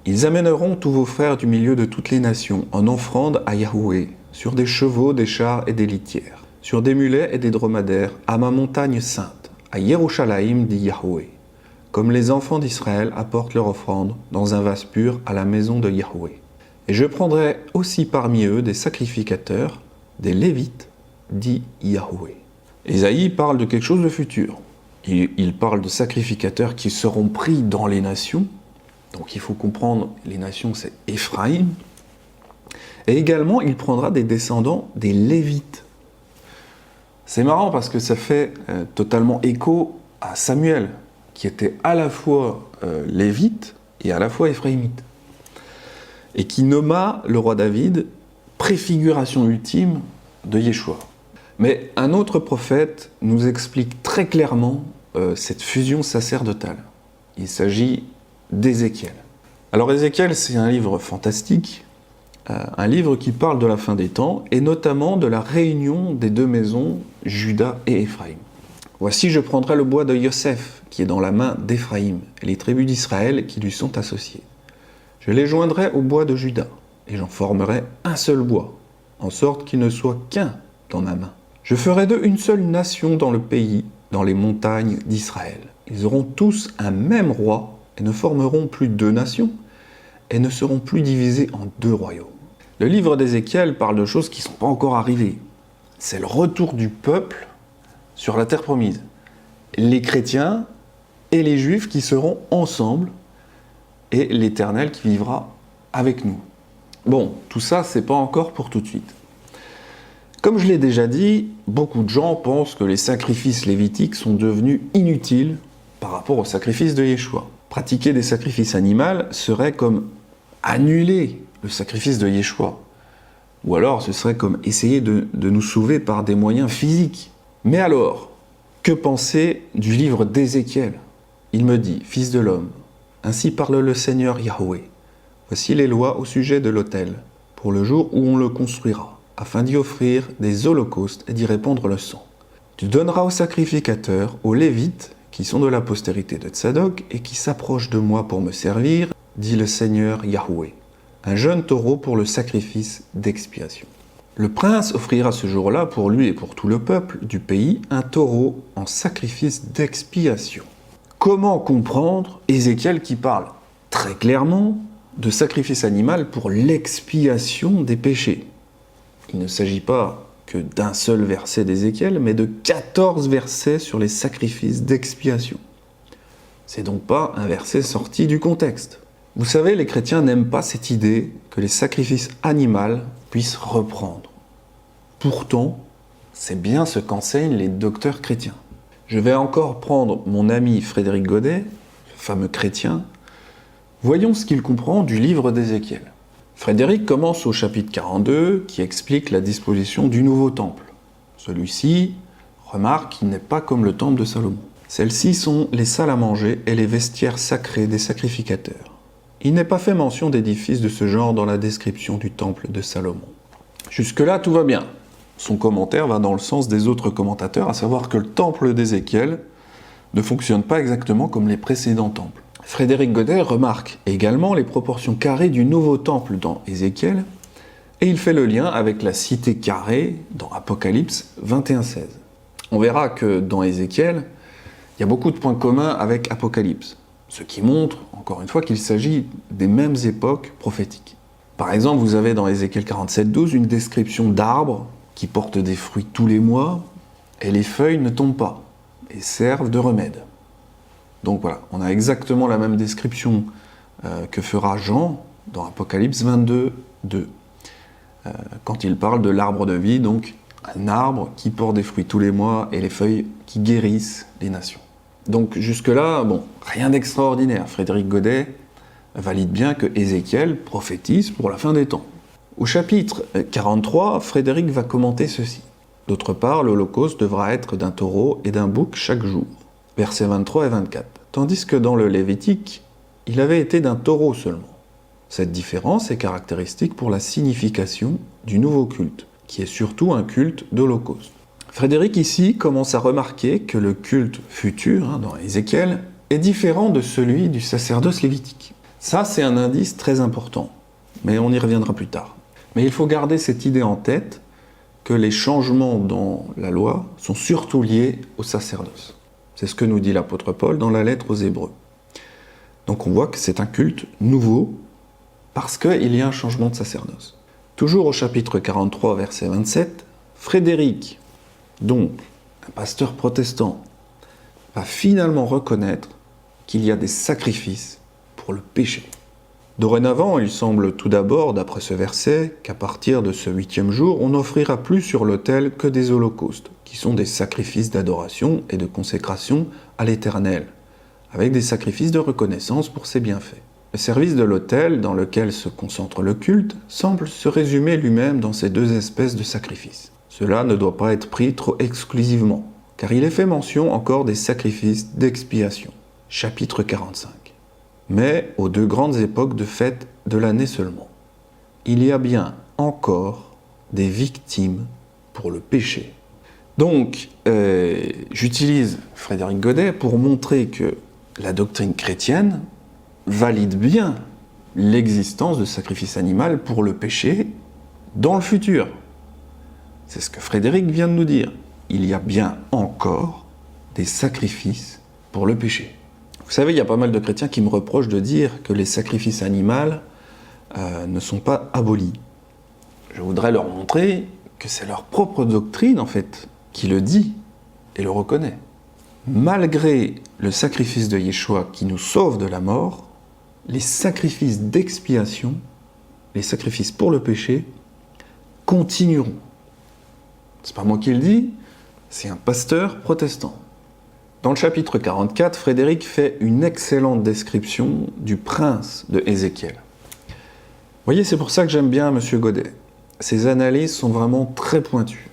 Ils amèneront tous vos frères du milieu de toutes les nations en offrande à Yahweh, sur des chevaux, des chars et des litières, sur des mulets et des dromadaires, à ma montagne sainte, à Yerushalayim, dit Yahweh, comme les enfants d'Israël apportent leur offrande dans un vase pur à la maison de Yahweh. Et je prendrai aussi parmi eux des sacrificateurs, des Lévites, dit Yahweh. Ésaïe parle de quelque chose de futur. Il parle de sacrificateurs qui seront pris dans les nations. Donc il faut comprendre, les nations c'est Éphraïm. Et également, il prendra des descendants des Lévites. C'est marrant parce que ça fait totalement écho à Samuel, qui était à la fois Lévite et à la fois Éphraïmite. Et qui nomma le roi David préfiguration ultime de Yeshua. Mais un autre prophète nous explique très clairement cette fusion sacerdotale. Il s'agit d'Ézéchiel. Alors Ézéchiel, c'est un livre fantastique, un livre qui parle de la fin des temps, et notamment de la réunion des 2 maisons, Juda et Éphraïm. Voici, je prendrai le bois de Yosef, qui est dans la main d'Éphraïm, et les tribus d'Israël qui lui sont associées. Je les joindrai au bois de Juda, et j'en formerai un seul bois, en sorte qu'il ne soit qu'un dans ma main. Je ferai d'eux une seule nation dans le pays, dans les montagnes d'Israël. Ils auront tous un même roi, et ne formeront plus 2 nations, et ne seront plus divisés en 2 royaumes. Le livre d'Ézéchiel parle de choses qui ne sont pas encore arrivées. C'est le retour du peuple sur la terre promise. Les chrétiens et les juifs qui seront ensemble, et l'Éternel qui vivra avec nous. Bon, tout ça, c'est pas encore pour tout de suite. Comme je l'ai déjà dit, beaucoup de gens pensent que les sacrifices lévitiques sont devenus inutiles par rapport au sacrifice de Yeshua. Pratiquer des sacrifices animaux serait comme annuler le sacrifice de Yeshua. Ou alors ce serait comme essayer de nous sauver par des moyens physiques. Mais alors, que penser du livre d'Ézéchiel? Il me dit, fils de l'homme, ainsi parle le Seigneur Yahweh. Voici les lois au sujet de l'autel, pour le jour où on le construira, afin d'y offrir des holocaustes et d'y répandre le sang. Tu donneras aux sacrificateurs, aux Lévites, qui sont de la postérité de Tsadok et qui s'approchent de moi pour me servir, dit le Seigneur Yahweh, un jeune taureau pour le sacrifice d'expiation. Le prince offrira ce jour-là pour lui et pour tout le peuple du pays un taureau en sacrifice d'expiation. Comment comprendre Ézéchiel qui parle très clairement de sacrifice animal pour l'expiation des péchés? Il ne s'agit pas que d'un seul verset d'Ézéchiel, mais de 14 versets sur les sacrifices d'expiation. C'est donc pas un verset sorti du contexte. Vous savez, les chrétiens n'aiment pas cette idée que les sacrifices animaux puissent reprendre. Pourtant, c'est bien ce qu'enseignent les docteurs chrétiens. Je vais encore prendre mon ami Frédéric Godet, le fameux chrétien. Voyons ce qu'il comprend du livre d'Ézéchiel. Frédéric commence au chapitre 42 qui explique la disposition du nouveau temple. Celui-ci remarque qu'il n'est pas comme le temple de Salomon. Celles-ci sont les salles à manger et les vestiaires sacrés des sacrificateurs. Il n'est pas fait mention d'édifices de ce genre dans la description du temple de Salomon. Jusque-là, tout va bien. Son commentaire va dans le sens des autres commentateurs, à savoir que le temple d'Ézéchiel ne fonctionne pas exactement comme les précédents temples. Frédéric Godet remarque également les proportions carrées du nouveau temple dans Ézéchiel, et il fait le lien avec la cité carrée dans Apocalypse 21:16. On verra que dans Ézéchiel, il y a beaucoup de points communs avec Apocalypse, ce qui montre, encore une fois, qu'il s'agit des mêmes époques prophétiques. Par exemple, vous avez dans Ézéchiel 47:12 une description d'arbres qui portent des fruits tous les mois, et les feuilles ne tombent pas, et servent de remède. Donc voilà, on a exactement la même description que fera Jean dans Apocalypse 22:2. quand il parle de l'arbre de vie, donc un arbre qui porte des fruits tous les mois et les feuilles qui guérissent les nations. Donc jusque-là, bon, rien d'extraordinaire. Frédéric Godet valide bien que Ézéchiel prophétise pour la fin des temps. Au chapitre 43, Frédéric va commenter ceci. D'autre part, l'Holocauste devra être d'un taureau et d'un bouc chaque jour. Versets 23 et 24. Tandis que dans le Lévitique, il avait été d'un taureau seulement. Cette différence est caractéristique pour la signification du nouveau culte, qui est surtout un culte d'Holocauste. Frédéric ici commence à remarquer que le culte futur, dans Ézéchiel, est différent de celui du sacerdoce lévitique. Ça, c'est un indice très important, mais on y reviendra plus tard. Mais il faut garder cette idée en tête que les changements dans la loi sont surtout liés au sacerdoce. C'est ce que nous dit l'apôtre Paul dans la lettre aux Hébreux. Donc on voit que c'est un culte nouveau parce qu'il y a un changement de sacerdoce. Toujours au chapitre 43, verset 27, Frédéric, donc un pasteur protestant, va finalement reconnaître qu'il y a des sacrifices pour le péché. Dorénavant, il semble tout d'abord, d'après ce verset, qu'à partir de ce 8e jour, on n'offrira plus sur l'autel que des holocaustes, qui sont des sacrifices d'adoration et de consécration à l'Éternel, avec des sacrifices de reconnaissance pour ses bienfaits. Le service de l'autel, dans lequel se concentre le culte, semble se résumer lui-même dans ces deux espèces de sacrifices. Cela ne doit pas être pris trop exclusivement, car il est fait mention encore des sacrifices d'expiation. Chapitre 45. Mais aux deux grandes époques de fête de l'année seulement, il y a bien encore des victimes pour le péché. Donc, j'utilise Frédéric Godet pour montrer que la doctrine chrétienne valide bien l'existence de sacrifice animal pour le péché dans le futur. C'est ce que Frédéric vient de nous dire. Il y a bien encore des sacrifices pour le péché. Vous savez, il y a pas mal de chrétiens qui me reprochent de dire que les sacrifices animaux ne sont pas abolis. Je voudrais leur montrer que c'est leur propre doctrine, en fait, qui le dit et le reconnaît. Malgré le sacrifice de Yeshua qui nous sauve de la mort, les sacrifices d'expiation, les sacrifices pour le péché, continueront. C'est pas moi qui le dis, c'est un pasteur protestant. Dans le chapitre 44, Frédéric fait une excellente description du prince de Ézéchiel. Vous voyez, c'est pour ça que j'aime bien M. Godet. Ses analyses sont vraiment très pointues.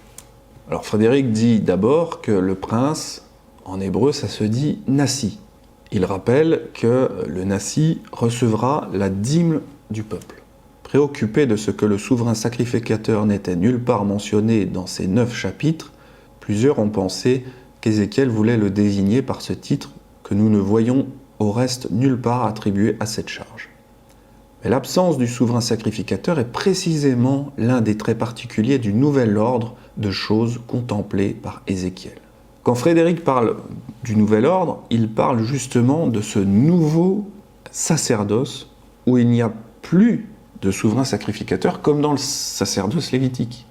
Alors Frédéric dit d'abord que le prince, en hébreu, ça se dit Nassi. Il rappelle que le Nassi recevra la dîme du peuple. Préoccupé de ce que le souverain sacrificateur n'était nulle part mentionné dans ces 9 chapitres, plusieurs ont pensé qu'Ézéchiel voulait le désigner par ce titre que nous ne voyons au reste nulle part attribué à cette charge. Mais l'absence du souverain sacrificateur est précisément l'un des traits particuliers du nouvel ordre de choses contemplé par Ézéchiel. Quand Frédéric parle du nouvel ordre, il parle justement de ce nouveau sacerdoce où il n'y a plus de souverain sacrificateur comme dans le sacerdoce lévitique.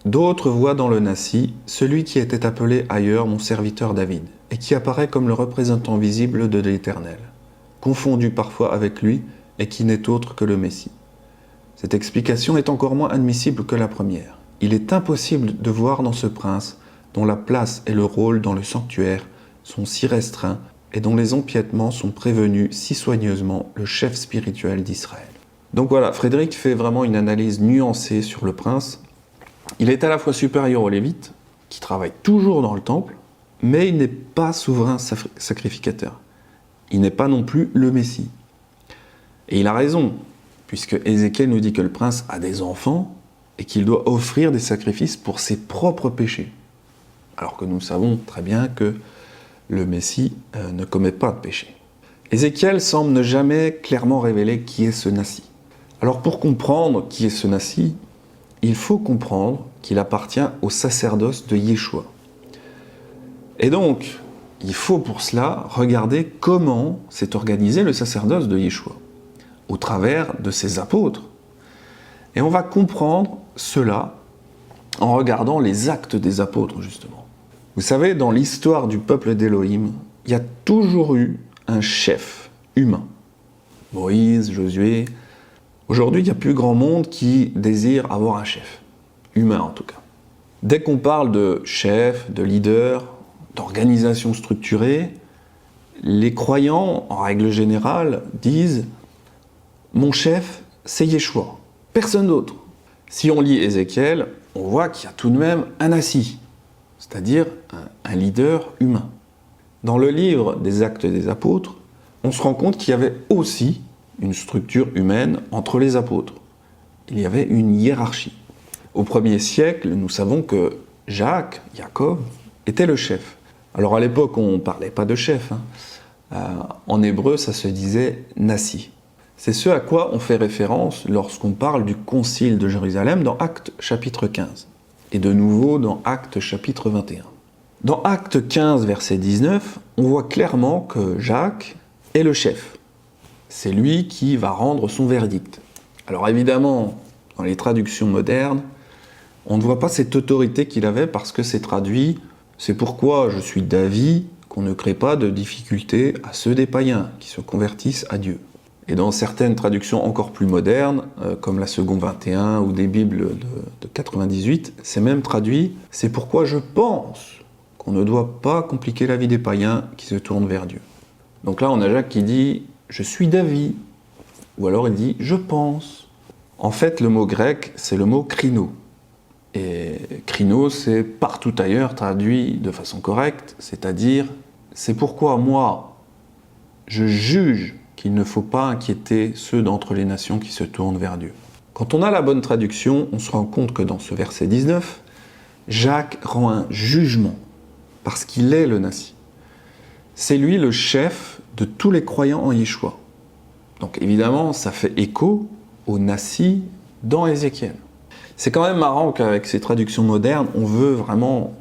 D'autres voient dans le Nassi celui qui était appelé ailleurs mon serviteur David, et qui apparaît comme le représentant visible de l'Éternel, confondu parfois avec lui, et qui n'est autre que le Messie. Cette explication est encore moins admissible que la première. Il est impossible de voir dans ce prince, dont la place et le rôle dans le sanctuaire sont si restreints, et dont les empiètements sont prévenus si soigneusement, le chef spirituel d'Israël. Donc voilà, Frédéric fait vraiment une analyse nuancée sur le prince. Il est à la fois supérieur aux Lévites, qui travaillent toujours dans le temple, mais il n'est pas souverain sacrificateur. Il n'est pas non plus le Messie. Et il a raison, puisque Ézéchiel nous dit que le prince a des enfants et qu'il doit offrir des sacrifices pour ses propres péchés. Alors que nous savons très bien que le Messie ne commet pas de péché. Ézéchiel semble ne jamais clairement révéler qui est ce Nassi. Alors pour comprendre qui est ce Nassi, il faut comprendre qu'il appartient au sacerdoce de Yeshua. Et donc, il faut pour cela regarder comment s'est organisé le sacerdoce de Yeshua, au travers de ses apôtres. Et on va comprendre cela en regardant les actes des apôtres, justement. Vous savez, dans l'histoire du peuple d'Élohim, il y a toujours eu un chef humain. Moïse, Josué. Aujourd'hui, il n'y a plus grand monde qui désire avoir un chef, humain en tout cas. Dès qu'on parle de chef, de leader, d'organisation structurée, les croyants, en règle générale, disent « Mon chef, c'est Yeshua, personne d'autre ». Si on lit Ézéchiel, on voit qu'il y a tout de même un Nassi, c'est-à-dire un leader humain. Dans le livre des Actes des Apôtres, on se rend compte qu'il y avait aussi une structure humaine entre les apôtres. Il y avait une hiérarchie. Au 1er siècle, nous savons que Jacques, Jacob, était le chef. Alors à l'époque, on ne parlait pas de chef. En hébreu, ça se disait Nassi. C'est ce à quoi on fait référence lorsqu'on parle du concile de Jérusalem dans Actes chapitre 15. Et de nouveau dans Actes chapitre 21. Dans Actes 15, verset 19, on voit clairement que Jacques est le chef. C'est lui qui va rendre son verdict. Alors évidemment, dans les traductions modernes, on ne voit pas cette autorité qu'il avait parce que c'est traduit « C'est pourquoi je suis d'avis qu'on ne crée pas de difficultés à ceux des païens qui se convertissent à Dieu ». Et dans certaines traductions encore plus modernes, comme la Seconde 21 ou des Bibles de 98, c'est même traduit « C'est pourquoi je pense qu'on ne doit pas compliquer la vie des païens qui se tournent vers Dieu ». Donc là, on a Jacques qui dit « Je suis d'avis », ou alors il dit « Je pense ». En fait, le mot grec, c'est le mot krino. Et krino, c'est partout ailleurs traduit de façon correcte, c'est-à-dire « C'est pourquoi moi, je juge qu'il ne faut pas inquiéter ceux d'entre les nations qui se tournent vers Dieu ». Quand on a la bonne traduction, on se rend compte que dans ce verset 19, Jacques rend un jugement, parce qu'il est le Nassi. C'est lui le chef de tous les croyants en Yeshua. Donc évidemment, ça fait écho au Nassi dans Ézéchiel. C'est quand même marrant qu'avec ces traductions modernes, on veut vraiment,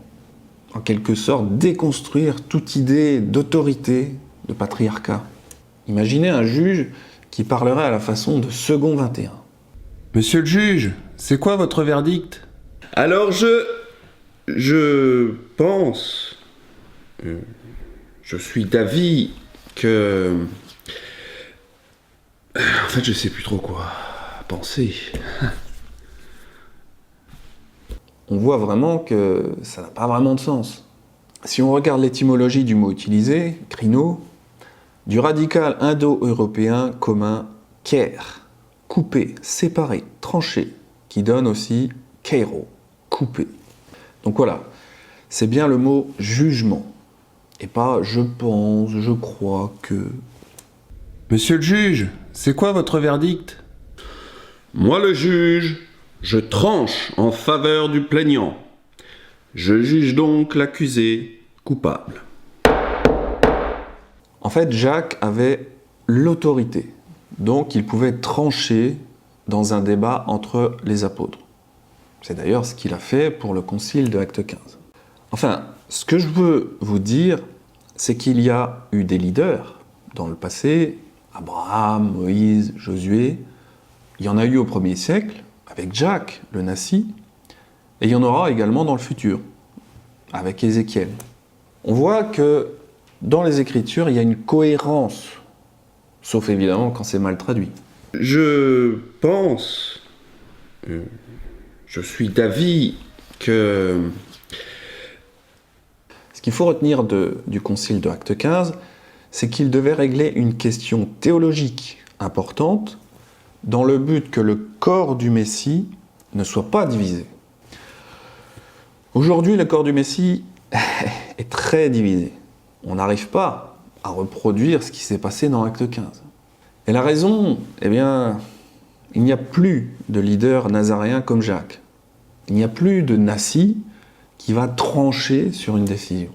en quelque sorte, déconstruire toute idée d'autorité, de patriarcat. Imaginez un juge qui parlerait à la façon de Second 21. Monsieur le juge, c'est quoi votre verdict? Alors je pense, je suis d'avis que... En fait, je sais plus trop quoi penser. On voit vraiment que ça n'a pas vraiment de sens. Si on regarde l'étymologie du mot utilisé, krino, du radical indo-européen commun ker, couper, séparer, trancher, qui donne aussi keiro, couper. Donc voilà, c'est bien le mot jugement, et pas je pense, je crois que... Monsieur le juge, c'est quoi votre verdict? Moi le juge, je tranche en faveur du plaignant. Je juge donc l'accusé coupable. En fait, Jacques avait l'autorité, donc il pouvait trancher dans un débat entre les apôtres. C'est d'ailleurs ce qu'il a fait pour le concile de Acte 15. Enfin, ce que je veux vous dire, c'est qu'il y a eu des leaders dans le passé, Abraham, Moïse, Josué, il y en a eu au 1er siècle, avec Jacques, le Nassi, et il y en aura également dans le futur, avec Ézéchiel. On voit que dans les Écritures, il y a une cohérence, sauf évidemment quand c'est mal traduit. Je pense, je suis d'avis que... Ce qu'il faut retenir du concile de Acte 15, c'est qu'il devait régler une question théologique importante dans le but que le corps du Messie ne soit pas divisé. Aujourd'hui, le corps du Messie est très divisé. On n'arrive pas à reproduire ce qui s'est passé dans Acte 15. Et la raison, eh bien, il n'y a plus de leader nazaréen comme Jacques. Il n'y a plus de Nassi qui va trancher sur une décision.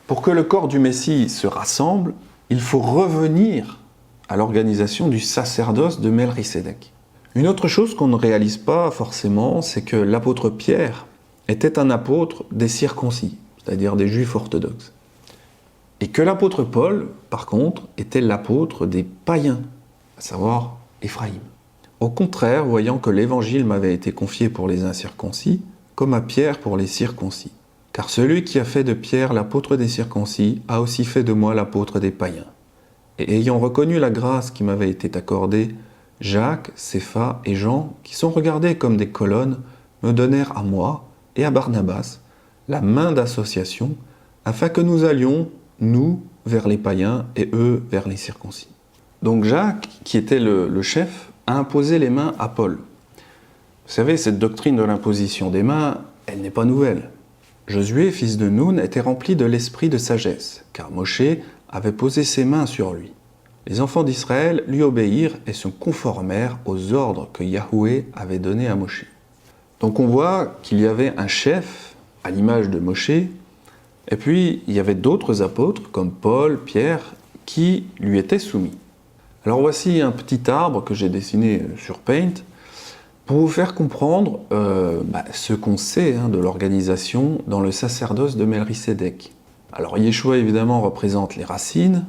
Pour que le corps du Messie se rassemble, il faut revenir à l'organisation du sacerdoce de Melchisédek. Une autre chose qu'on ne réalise pas forcément, c'est que l'apôtre Pierre était un apôtre des circoncis, c'est-à-dire des juifs orthodoxes. Et que l'apôtre Paul, par contre, était l'apôtre des païens, à savoir Éphraïm. Au contraire, voyant que l'évangile m'avait été confié pour les incirconcis, comme à Pierre pour les circoncis. Car celui qui a fait de Pierre l'apôtre des circoncis a aussi fait de moi l'apôtre des païens. Et ayant reconnu la grâce qui m'avait été accordée, Jacques, Cépha et Jean, qui sont regardés comme des colonnes, me donnèrent à moi et à Barnabas la main d'association, afin que nous allions, nous, vers les païens et eux vers les circoncis. Donc Jacques, qui était le chef, a imposé les mains à Paul. Vous savez, cette doctrine de l'imposition des mains, elle n'est pas nouvelle. Josué, fils de Nun, était rempli de l'esprit de sagesse, car Moshe avait posé ses mains sur lui. Les enfants d'Israël lui obéirent et se conformèrent aux ordres que Yahweh avait donnés à Moshe. Donc on voit qu'il y avait un chef, à l'image de Moshe, et puis il y avait d'autres apôtres, comme Paul, Pierre, qui lui étaient soumis. Alors voici un petit arbre que j'ai dessiné sur Paint, pour vous faire comprendre ce qu'on sait de l'organisation dans le sacerdoce de Melchisédek. Alors Yeshua évidemment représente les racines,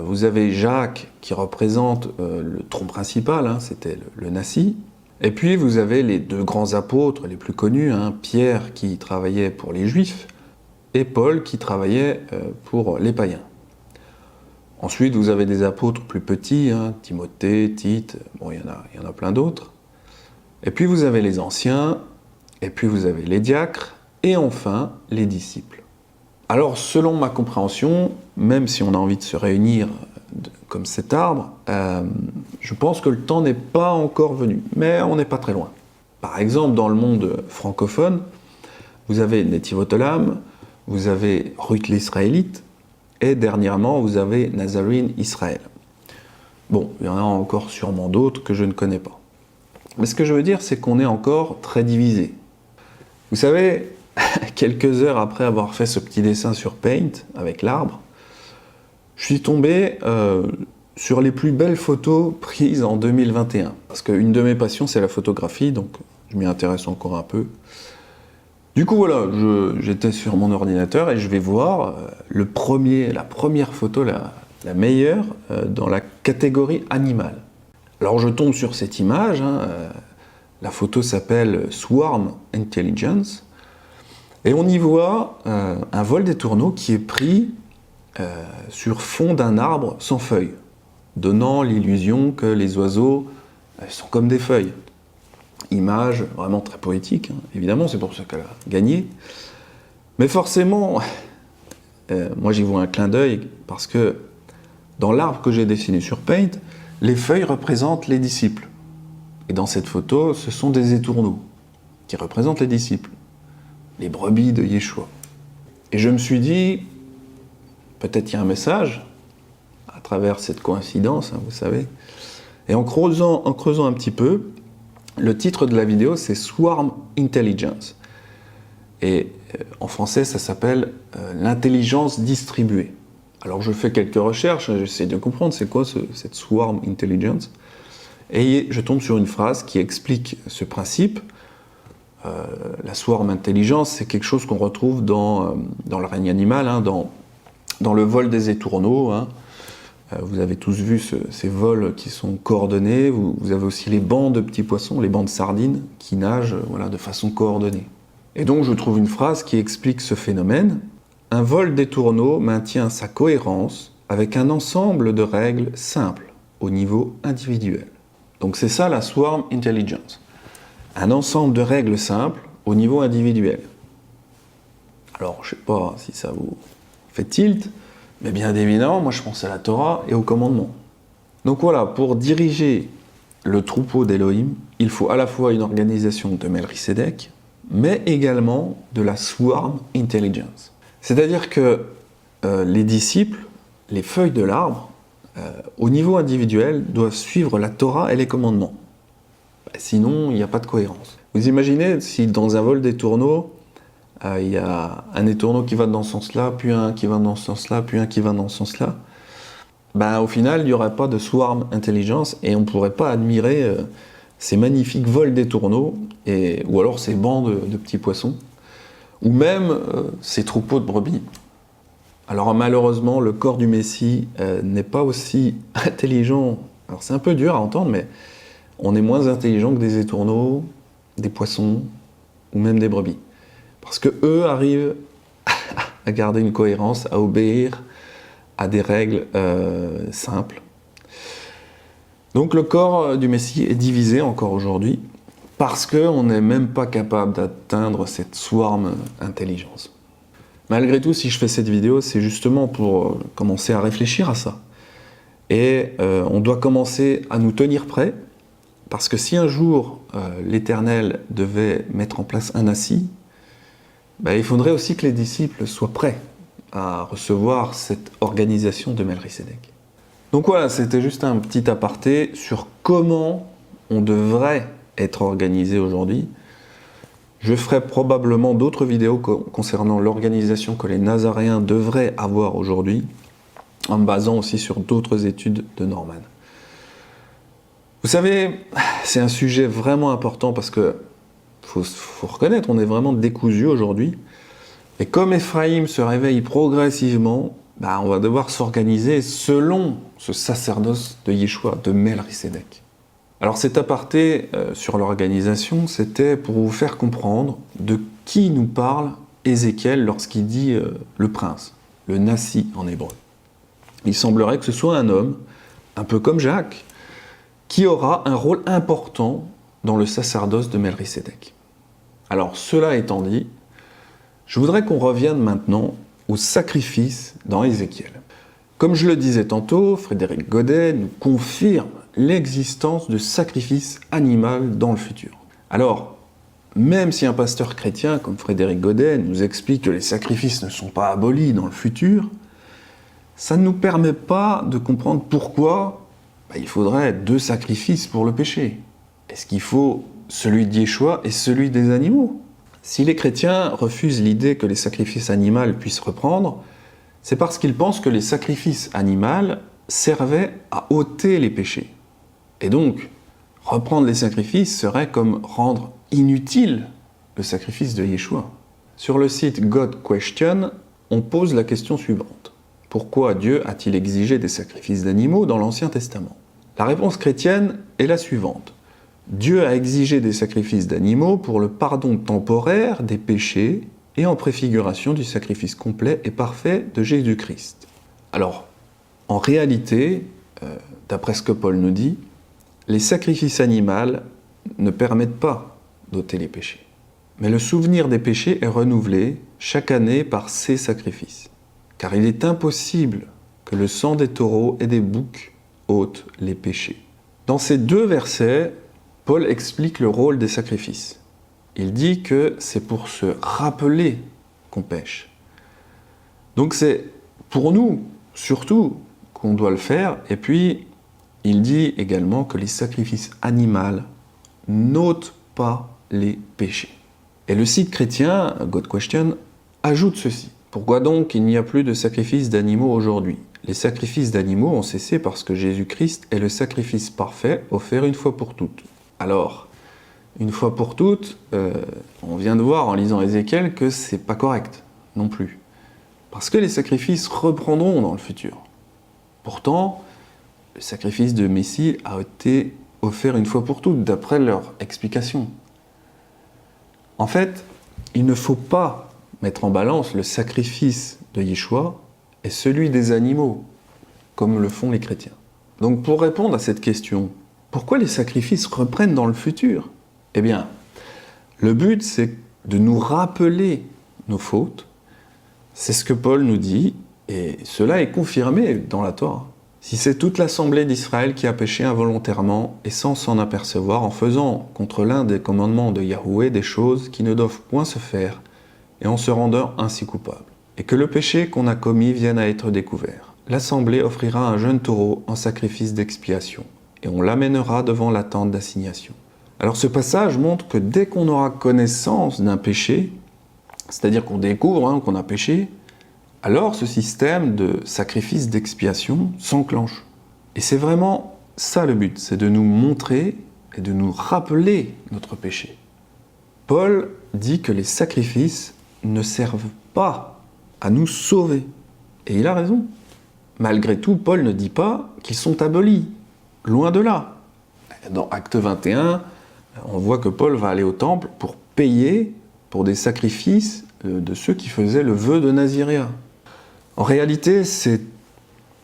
vous avez Jacques qui représente le tronc principal, c'était le Nassi, et puis vous avez les deux grands apôtres les plus connus, Pierre qui travaillait pour les Juifs, et Paul qui travaillait pour les païens. Ensuite vous avez des apôtres plus petits, Timothée, Tite, bon il y en a plein d'autres. Et puis vous avez les anciens, et puis vous avez les diacres, et enfin les disciples. Alors selon ma compréhension, même si on a envie de se réunir comme cet arbre, je pense que le temps n'est pas encore venu, mais on n'est pas très loin. Par exemple, dans le monde francophone, vous avez Netiv Otolam, vous avez Ruth l'Israélite, et dernièrement vous avez Nazarene Israël. Bon, il y en a encore sûrement d'autres que je ne connais pas. Mais ce que je veux dire, c'est qu'on est encore très divisé. Vous savez, quelques heures après avoir fait ce petit dessin sur Paint, avec l'arbre, je suis tombé sur les plus belles photos prises en 2021. Parce qu'une de mes passions, c'est la photographie, donc je m'y intéresse encore un peu. Du coup, voilà, j'étais sur mon ordinateur et je vais voir la première photo, la meilleure, dans la catégorie animale. Alors je tombe sur cette image, la photo s'appelle Swarm Intelligence, et on y voit un vol des tourneaux qui est pris sur fond d'un arbre sans feuilles, donnant l'illusion que les oiseaux sont comme des feuilles. Image vraiment très poétique, évidemment, c'est pour ça qu'elle a gagné. Mais forcément, moi j'y vois un clin d'œil, parce que dans l'arbre que j'ai dessiné sur Paint, les feuilles représentent les disciples. Et dans cette photo, ce sont des étourneaux qui représentent les disciples, les brebis de Yeshua. Et je me suis dit, peut-être il y a un message à travers cette coïncidence, vous savez. Et en creusant un petit peu, le titre de la vidéo, c'est Swarm Intelligence. Et en français, ça s'appelle l'intelligence distribuée. Alors je fais quelques recherches, j'essaie de comprendre c'est quoi cette Swarm Intelligence, et je tombe sur une phrase qui explique ce principe. La Swarm Intelligence, c'est quelque chose qu'on retrouve dans le règne animal, dans le vol des étourneaux. Vous avez tous vu ces vols qui sont coordonnés, vous avez aussi les bancs de petits poissons, les bancs de sardines, qui nagent de façon coordonnée. Et donc je trouve une phrase qui explique ce phénomène. Un vol des tourneaux maintient sa cohérence avec un ensemble de règles simples au niveau individuel. Donc c'est ça la Swarm Intelligence. Un ensemble de règles simples au niveau individuel. Alors je ne sais pas si ça vous fait tilt, mais bien évidemment, moi je pense à la Torah et au commandement. Donc voilà, pour diriger le troupeau d'Élohim, il faut à la fois une organisation de Melchisédek, mais également de la Swarm Intelligence. C'est-à-dire que les disciples, les feuilles de l'arbre, au niveau individuel, doivent suivre la Torah et les commandements. Sinon, il n'y a pas de cohérence. Vous imaginez si dans un vol des tourneaux, il y a un étourneau qui va dans ce sens-là, puis un qui va dans ce sens-là, puis un qui va dans ce sens-là. Au final, il n'y aurait pas de Swarm Intelligence et on ne pourrait pas admirer ces magnifiques vols des tourneaux, ou alors ces bancs de petits poissons, ou même ces troupeaux de brebis. Alors malheureusement, le corps du Messie n'est pas aussi intelligent. Alors c'est un peu dur à entendre, mais on est moins intelligent que des étourneaux, des poissons, ou même des brebis. Parce que eux arrivent à garder une cohérence, à obéir à des règles simples. Donc le corps du Messie est divisé encore aujourd'hui, parce qu'on n'est même pas capable d'atteindre cette swarm intelligence. Malgré tout, si je fais cette vidéo, c'est justement pour commencer à réfléchir à ça. Et on doit commencer à nous tenir prêts, parce que si un jour l'Éternel devait mettre en place un Nassi, il faudrait aussi que les disciples soient prêts à recevoir cette organisation de Melchisédek. Donc voilà, c'était juste un petit aparté sur comment on devrait être organisé aujourd'hui. Je ferai probablement d'autres vidéos concernant l'organisation que les Nazaréens devraient avoir aujourd'hui, en me basant aussi sur d'autres études de Norman. Vous savez, c'est un sujet vraiment important parce que, faut reconnaître, on est vraiment décousu aujourd'hui. Et comme Ephraïm se réveille progressivement, on va devoir s'organiser selon ce sacerdoce de Yeshua, de Melchisédek. Alors cet aparté sur l'organisation, c'était pour vous faire comprendre de qui nous parle Ézéchiel lorsqu'il dit le prince, le Nassi en hébreu. Il semblerait que ce soit un homme, un peu comme Jacques, qui aura un rôle important dans le sacerdoce de Melchisédek. Alors cela étant dit, je voudrais qu'on revienne maintenant au sacrifice dans Ézéchiel. Comme je le disais tantôt, Frédéric Godet nous confirme l'existence de sacrifices animaux dans le futur. Alors, même si un pasteur chrétien comme Frédéric Godet nous explique que les sacrifices ne sont pas abolis dans le futur, ça ne nous permet pas de comprendre pourquoi il faudrait 2 sacrifices pour le péché. Est-ce qu'il faut celui de Yeshua et celui des animaux? Si les chrétiens refusent l'idée que les sacrifices animaux puissent reprendre, c'est parce qu'ils pensent que les sacrifices animaux servaient à ôter les péchés. Et donc, reprendre les sacrifices serait comme rendre inutile le sacrifice de Yeshua. Sur le site God Question, on pose la question suivante. Pourquoi Dieu a-t-il exigé des sacrifices d'animaux dans l'Ancien Testament? La réponse chrétienne est la suivante. Dieu a exigé des sacrifices d'animaux pour le pardon temporaire des péchés et en préfiguration du sacrifice complet et parfait de Jésus-Christ. Alors, en réalité, d'après ce que Paul nous dit, les sacrifices animaux ne permettent pas d'ôter les péchés. Mais le souvenir des péchés est renouvelé chaque année par ces sacrifices. Car il est impossible que le sang des taureaux et des boucs ôte les péchés. Dans ces 2 versets, Paul explique le rôle des sacrifices. Il dit que c'est pour se rappeler qu'on pêche. Donc c'est pour nous, surtout, qu'on doit le faire. Et puis, il dit également que les sacrifices animaux n'ôtent pas les péchés. Et le site chrétien, God Question, ajoute ceci. Pourquoi donc il n'y a plus de sacrifices d'animaux aujourd'hui? Les sacrifices d'animaux ont cessé parce que Jésus-Christ est le sacrifice parfait offert une fois pour toutes. Alors, une fois pour toutes, on vient de voir en lisant Ézéchiel que c'est pas correct non plus. Parce que les sacrifices reprendront dans le futur. Pourtant, le sacrifice de Messie a été offert une fois pour toutes, d'après leur explication. En fait, il ne faut pas mettre en balance le sacrifice de Yeshua et celui des animaux, comme le font les chrétiens. Donc pour répondre à cette question, pourquoi les sacrifices reprennent dans le futur? Eh bien, le but c'est de nous rappeler nos fautes. C'est ce que Paul nous dit, et cela est confirmé dans la Torah. Si c'est toute l'assemblée d'Israël qui a péché involontairement et sans s'en apercevoir en faisant contre l'un des commandements de Yahweh des choses qui ne doivent point se faire et en se rendant ainsi coupable, et que le péché qu'on a commis vienne à être découvert, l'assemblée offrira un jeune taureau en sacrifice d'expiation, et on l'amènera devant la tente d'assignation. Alors ce passage montre que dès qu'on aura connaissance d'un péché, c'est-à-dire qu'on découvre qu'on a péché, alors ce système de sacrifice d'expiation s'enclenche. Et c'est vraiment ça le but, c'est de nous montrer et de nous rappeler notre péché. Paul dit que les sacrifices ne servent pas à nous sauver. Et il a raison. Malgré tout, Paul ne dit pas qu'ils sont abolis. Loin de là. Dans Acte 21, on voit que Paul va aller au temple pour payer pour des sacrifices de ceux qui faisaient le vœu de Naziréat. En réalité, c'est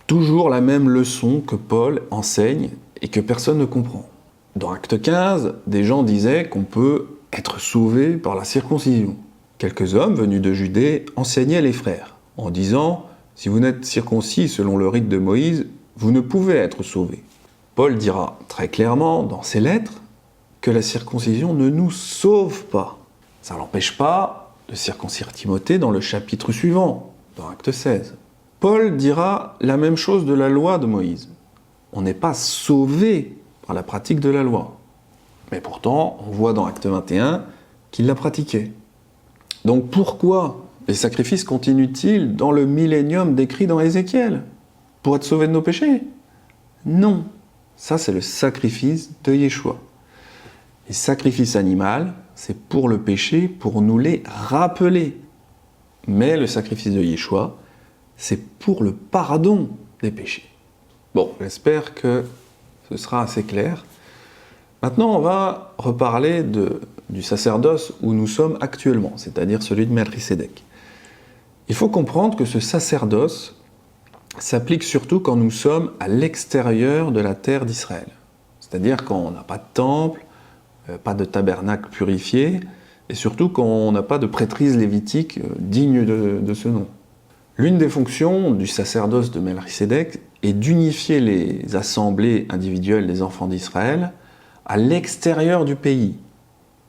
toujours la même leçon que Paul enseigne et que personne ne comprend. Dans Acte 15, des gens disaient qu'on peut être sauvé par la circoncision. Quelques hommes venus de Judée enseignaient les frères, en disant « Si vous n'êtes circoncis selon le rite de Moïse, vous ne pouvez être sauvés. » Paul dira très clairement dans ses lettres que la circoncision ne nous sauve pas. Ça n'empêche pas de circoncire Timothée dans le chapitre suivant, dans Acte 16. Paul dira la même chose de la loi de Moïse. On n'est pas sauvé par la pratique de la loi. Mais pourtant, on voit dans Acte 21 qu'il la pratiquait. Donc pourquoi les sacrifices continuent-ils dans le millénium décrit dans Ézéchiel? Pour être sauvés de nos péchés? Non. Ça, c'est le sacrifice de Yeshua. Les sacrifices animaux, c'est pour le péché, pour nous les rappeler. Mais le sacrifice de Yeshua, c'est pour le pardon des péchés. Bon, j'espère que ce sera assez clair. Maintenant, on va reparler du sacerdoce où nous sommes actuellement, c'est-à-dire celui de Melchisédek. Il faut comprendre que ce sacerdoce s'applique surtout quand nous sommes à l'extérieur de la terre d'Israël. C'est-à-dire quand on n'a pas de temple, pas de tabernacle purifié, et surtout quand on n'a pas de prêtrise lévitique digne de ce nom. L'une des fonctions du sacerdoce de Melchisédek est d'unifier les assemblées individuelles des enfants d'Israël à l'extérieur du pays,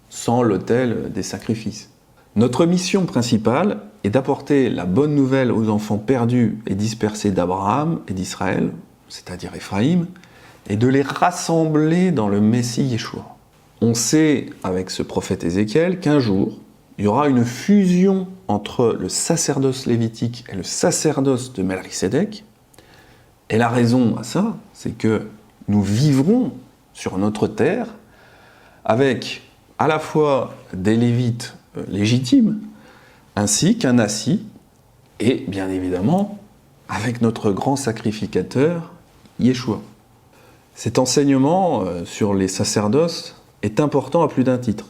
sans l'autel des sacrifices. Notre mission principale est d'apporter la bonne nouvelle aux enfants perdus et dispersés d'Abraham et d'Israël, c'est-à-dire Éphraïm, et de les rassembler dans le Messie Yeshua. On sait, avec ce prophète Ézéchiel, qu'un jour, il y aura une fusion entre le sacerdoce lévitique et le sacerdoce de Melchisédek. Et la raison à ça, c'est que nous vivrons sur notre terre avec à la fois des Lévites légitimes, ainsi qu'un Nassi, et bien évidemment avec notre grand sacrificateur, Yeshua. Cet enseignement sur les sacerdoces est important à plus d'un titre.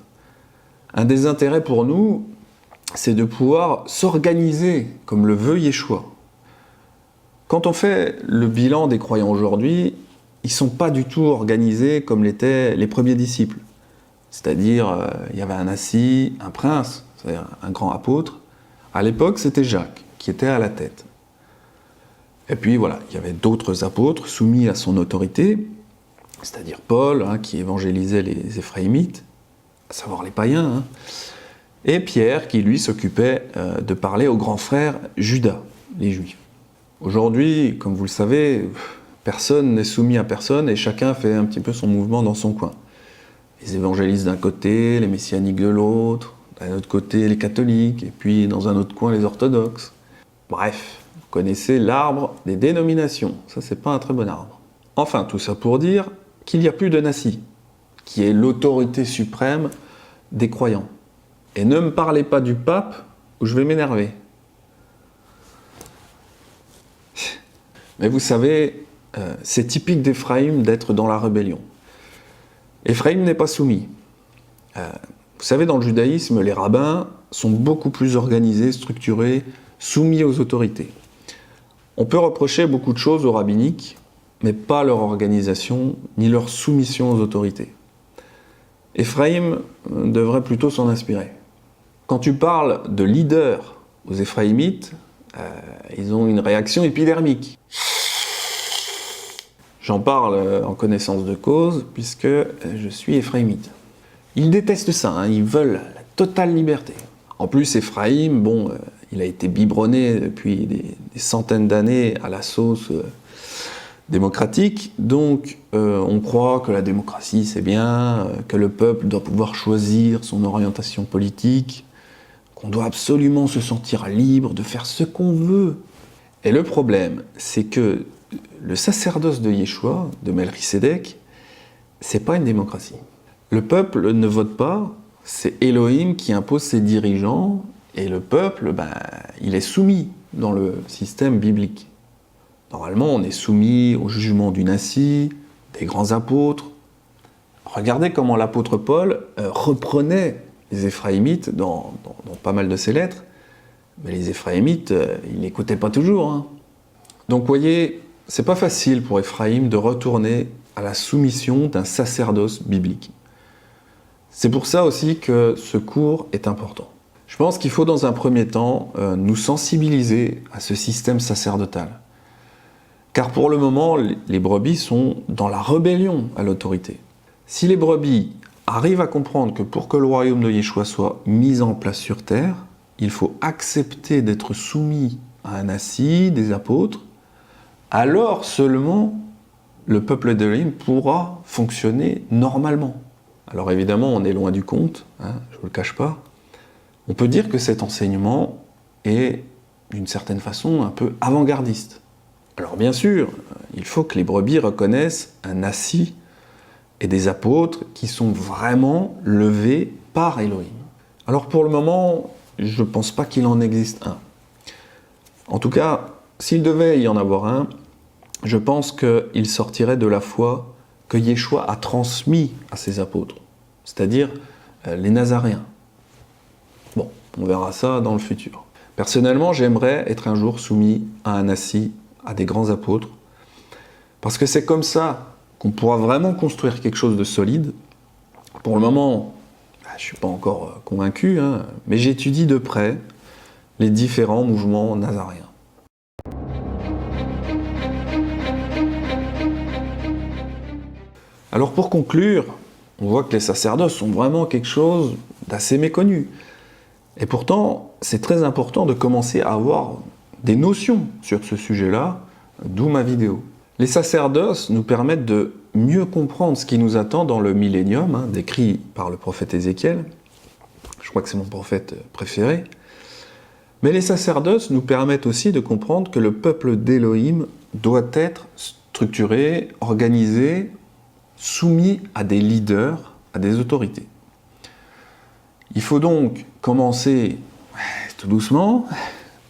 Un des intérêts pour nous, c'est de pouvoir s'organiser comme le veut Yeshua. Quand on fait le bilan des croyants aujourd'hui, ils ne sont pas du tout organisés comme l'étaient les premiers disciples. C'est-à-dire, il y avait un Nassi, un prince, c'est-à-dire un grand apôtre. À l'époque, c'était Jacques qui était à la tête. Et puis voilà, il y avait d'autres apôtres soumis à son autorité, c'est-à-dire Paul, qui évangélisait les Éphraïmites, à savoir les païens, et Pierre, qui lui s'occupait de parler aux grands frères Judas, les Juifs. Aujourd'hui, comme vous le savez, personne n'est soumis à personne et chacun fait un petit peu son mouvement dans son coin. Les évangélistes d'un côté, les messianiques de l'autre, d'un autre côté les catholiques, et puis dans un autre coin les orthodoxes. Bref, vous connaissez l'arbre des dénominations, ça c'est pas un très bon arbre. Enfin, tout ça pour dire qu'il n'y a plus de Nassi, qui est l'autorité suprême des croyants. Et ne me parlez pas du pape, ou je vais m'énerver. Mais vous savez, c'est typique d'Éphraïm d'être dans la rébellion. Éphraïm n'est pas soumis. Vous savez, dans le judaïsme, les rabbins sont beaucoup plus organisés, structurés, soumis aux autorités. On peut reprocher beaucoup de choses aux rabbiniques, mais pas leur organisation, ni leur soumission aux autorités. Éphraïm devrait plutôt s'en inspirer. Quand tu parles de leaders aux Éphraïmites, ils ont une réaction épidermique. J'en parle en connaissance de cause, puisque je suis éphraïmite. Ils détestent ça, ils veulent la totale liberté. En plus, Éphraïm, il a été biberonné depuis des centaines d'années à la sauce démocratique, donc on croit que la démocratie c'est bien, que le peuple doit pouvoir choisir son orientation politique, qu'on doit absolument se sentir libre de faire ce qu'on veut. Et le problème, c'est que le sacerdoce de Yeshua, de Melchisédek, c'est pas une démocratie. Le peuple ne vote pas, c'est Elohim qui impose ses dirigeants, et le peuple, il est soumis dans le système biblique. Normalement, on est soumis au jugement du Nassi, des grands apôtres. Regardez comment l'apôtre Paul reprenait les Éphraïmites dans pas mal de ses lettres, mais les Éphraïmites, ils n'écoutaient pas toujours. Donc, vous voyez, c'est pas facile pour Éphraïm de retourner à la soumission d'un sacerdoce biblique. C'est pour ça aussi que ce cours est important. Je pense qu'il faut dans un premier temps nous sensibiliser à ce système sacerdotal. Car pour le moment, les brebis sont dans la rébellion à l'autorité. Si les brebis arrivent à comprendre que pour que le royaume de Yeshua soit mis en place sur terre, il faut accepter d'être soumis à un Nassi, des apôtres, alors seulement le peuple d'Élohim pourra fonctionner normalement. Alors évidemment, on est loin du compte, je ne vous le cache pas. On peut dire que cet enseignement est, d'une certaine façon, un peu avant-gardiste. Alors bien sûr, il faut que les brebis reconnaissent un Nassi et des apôtres qui sont vraiment levés par Elohim. Alors pour le moment, je ne pense pas qu'il en existe un. En tout cas, s'il devait y en avoir un, je pense qu'il sortirait de la foi que Yeshua a transmis à ses apôtres, c'est-à-dire les Nazaréens. Bon, on verra ça dans le futur. Personnellement, j'aimerais être un jour soumis à un Nassi, à des grands apôtres, parce que c'est comme ça qu'on pourra vraiment construire quelque chose de solide. Pour le moment, je ne suis pas encore convaincu, mais j'étudie de près les différents mouvements nazaréens. Alors pour conclure, on voit que les sacerdoces sont vraiment quelque chose d'assez méconnu. Et pourtant, c'est très important de commencer à avoir des notions sur ce sujet-là, d'où ma vidéo. Les sacerdoces nous permettent de mieux comprendre ce qui nous attend dans le millénium, décrit par le prophète Ézéchiel. Je crois que c'est mon prophète préféré. Mais les sacerdoces nous permettent aussi de comprendre que le peuple d'Élohim doit être structuré, organisé, soumis à des leaders, à des autorités. Il faut donc commencer tout doucement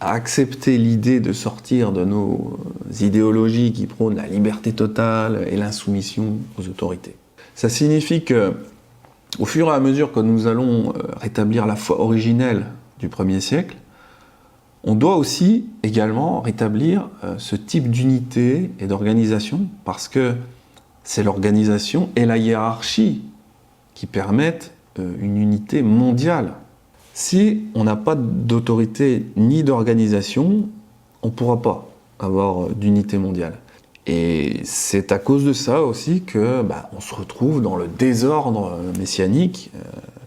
à accepter l'idée de sortir de nos idéologies qui prônent la liberté totale et l'insoumission aux autorités. Ça signifie que, au fur et à mesure que nous allons rétablir la foi originelle du 1er siècle, on doit aussi également rétablir ce type d'unité et d'organisation, parce que c'est l'organisation et la hiérarchie qui permettent une unité mondiale. Si on n'a pas d'autorité ni d'organisation, on ne pourra pas avoir d'unité mondiale. Et c'est à cause de ça aussi que on se retrouve dans le désordre messianique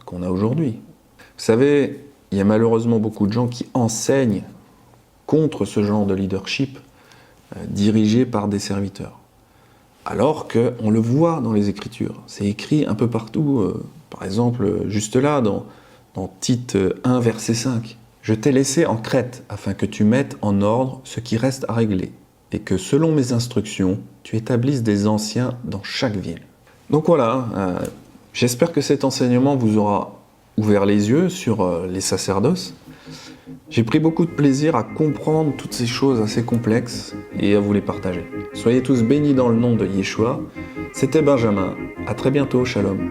qu'on a aujourd'hui. Vous savez, il y a malheureusement beaucoup de gens qui enseignent contre ce genre de leadership dirigé par des serviteurs. Alors qu'on le voit dans les Écritures. C'est écrit un peu partout, par exemple, juste là, dans Tite 1, verset 5. « Je t'ai laissé en Crète, afin que tu mettes en ordre ce qui reste à régler, et que, selon mes instructions, tu établisses des anciens dans chaque ville. » Donc voilà, j'espère que cet enseignement vous aura ouvert les yeux sur les sacerdoces. J'ai pris beaucoup de plaisir à comprendre toutes ces choses assez complexes et à vous les partager. Soyez tous bénis dans le nom de Yeshua. C'était Benjamin. À très bientôt. Shalom.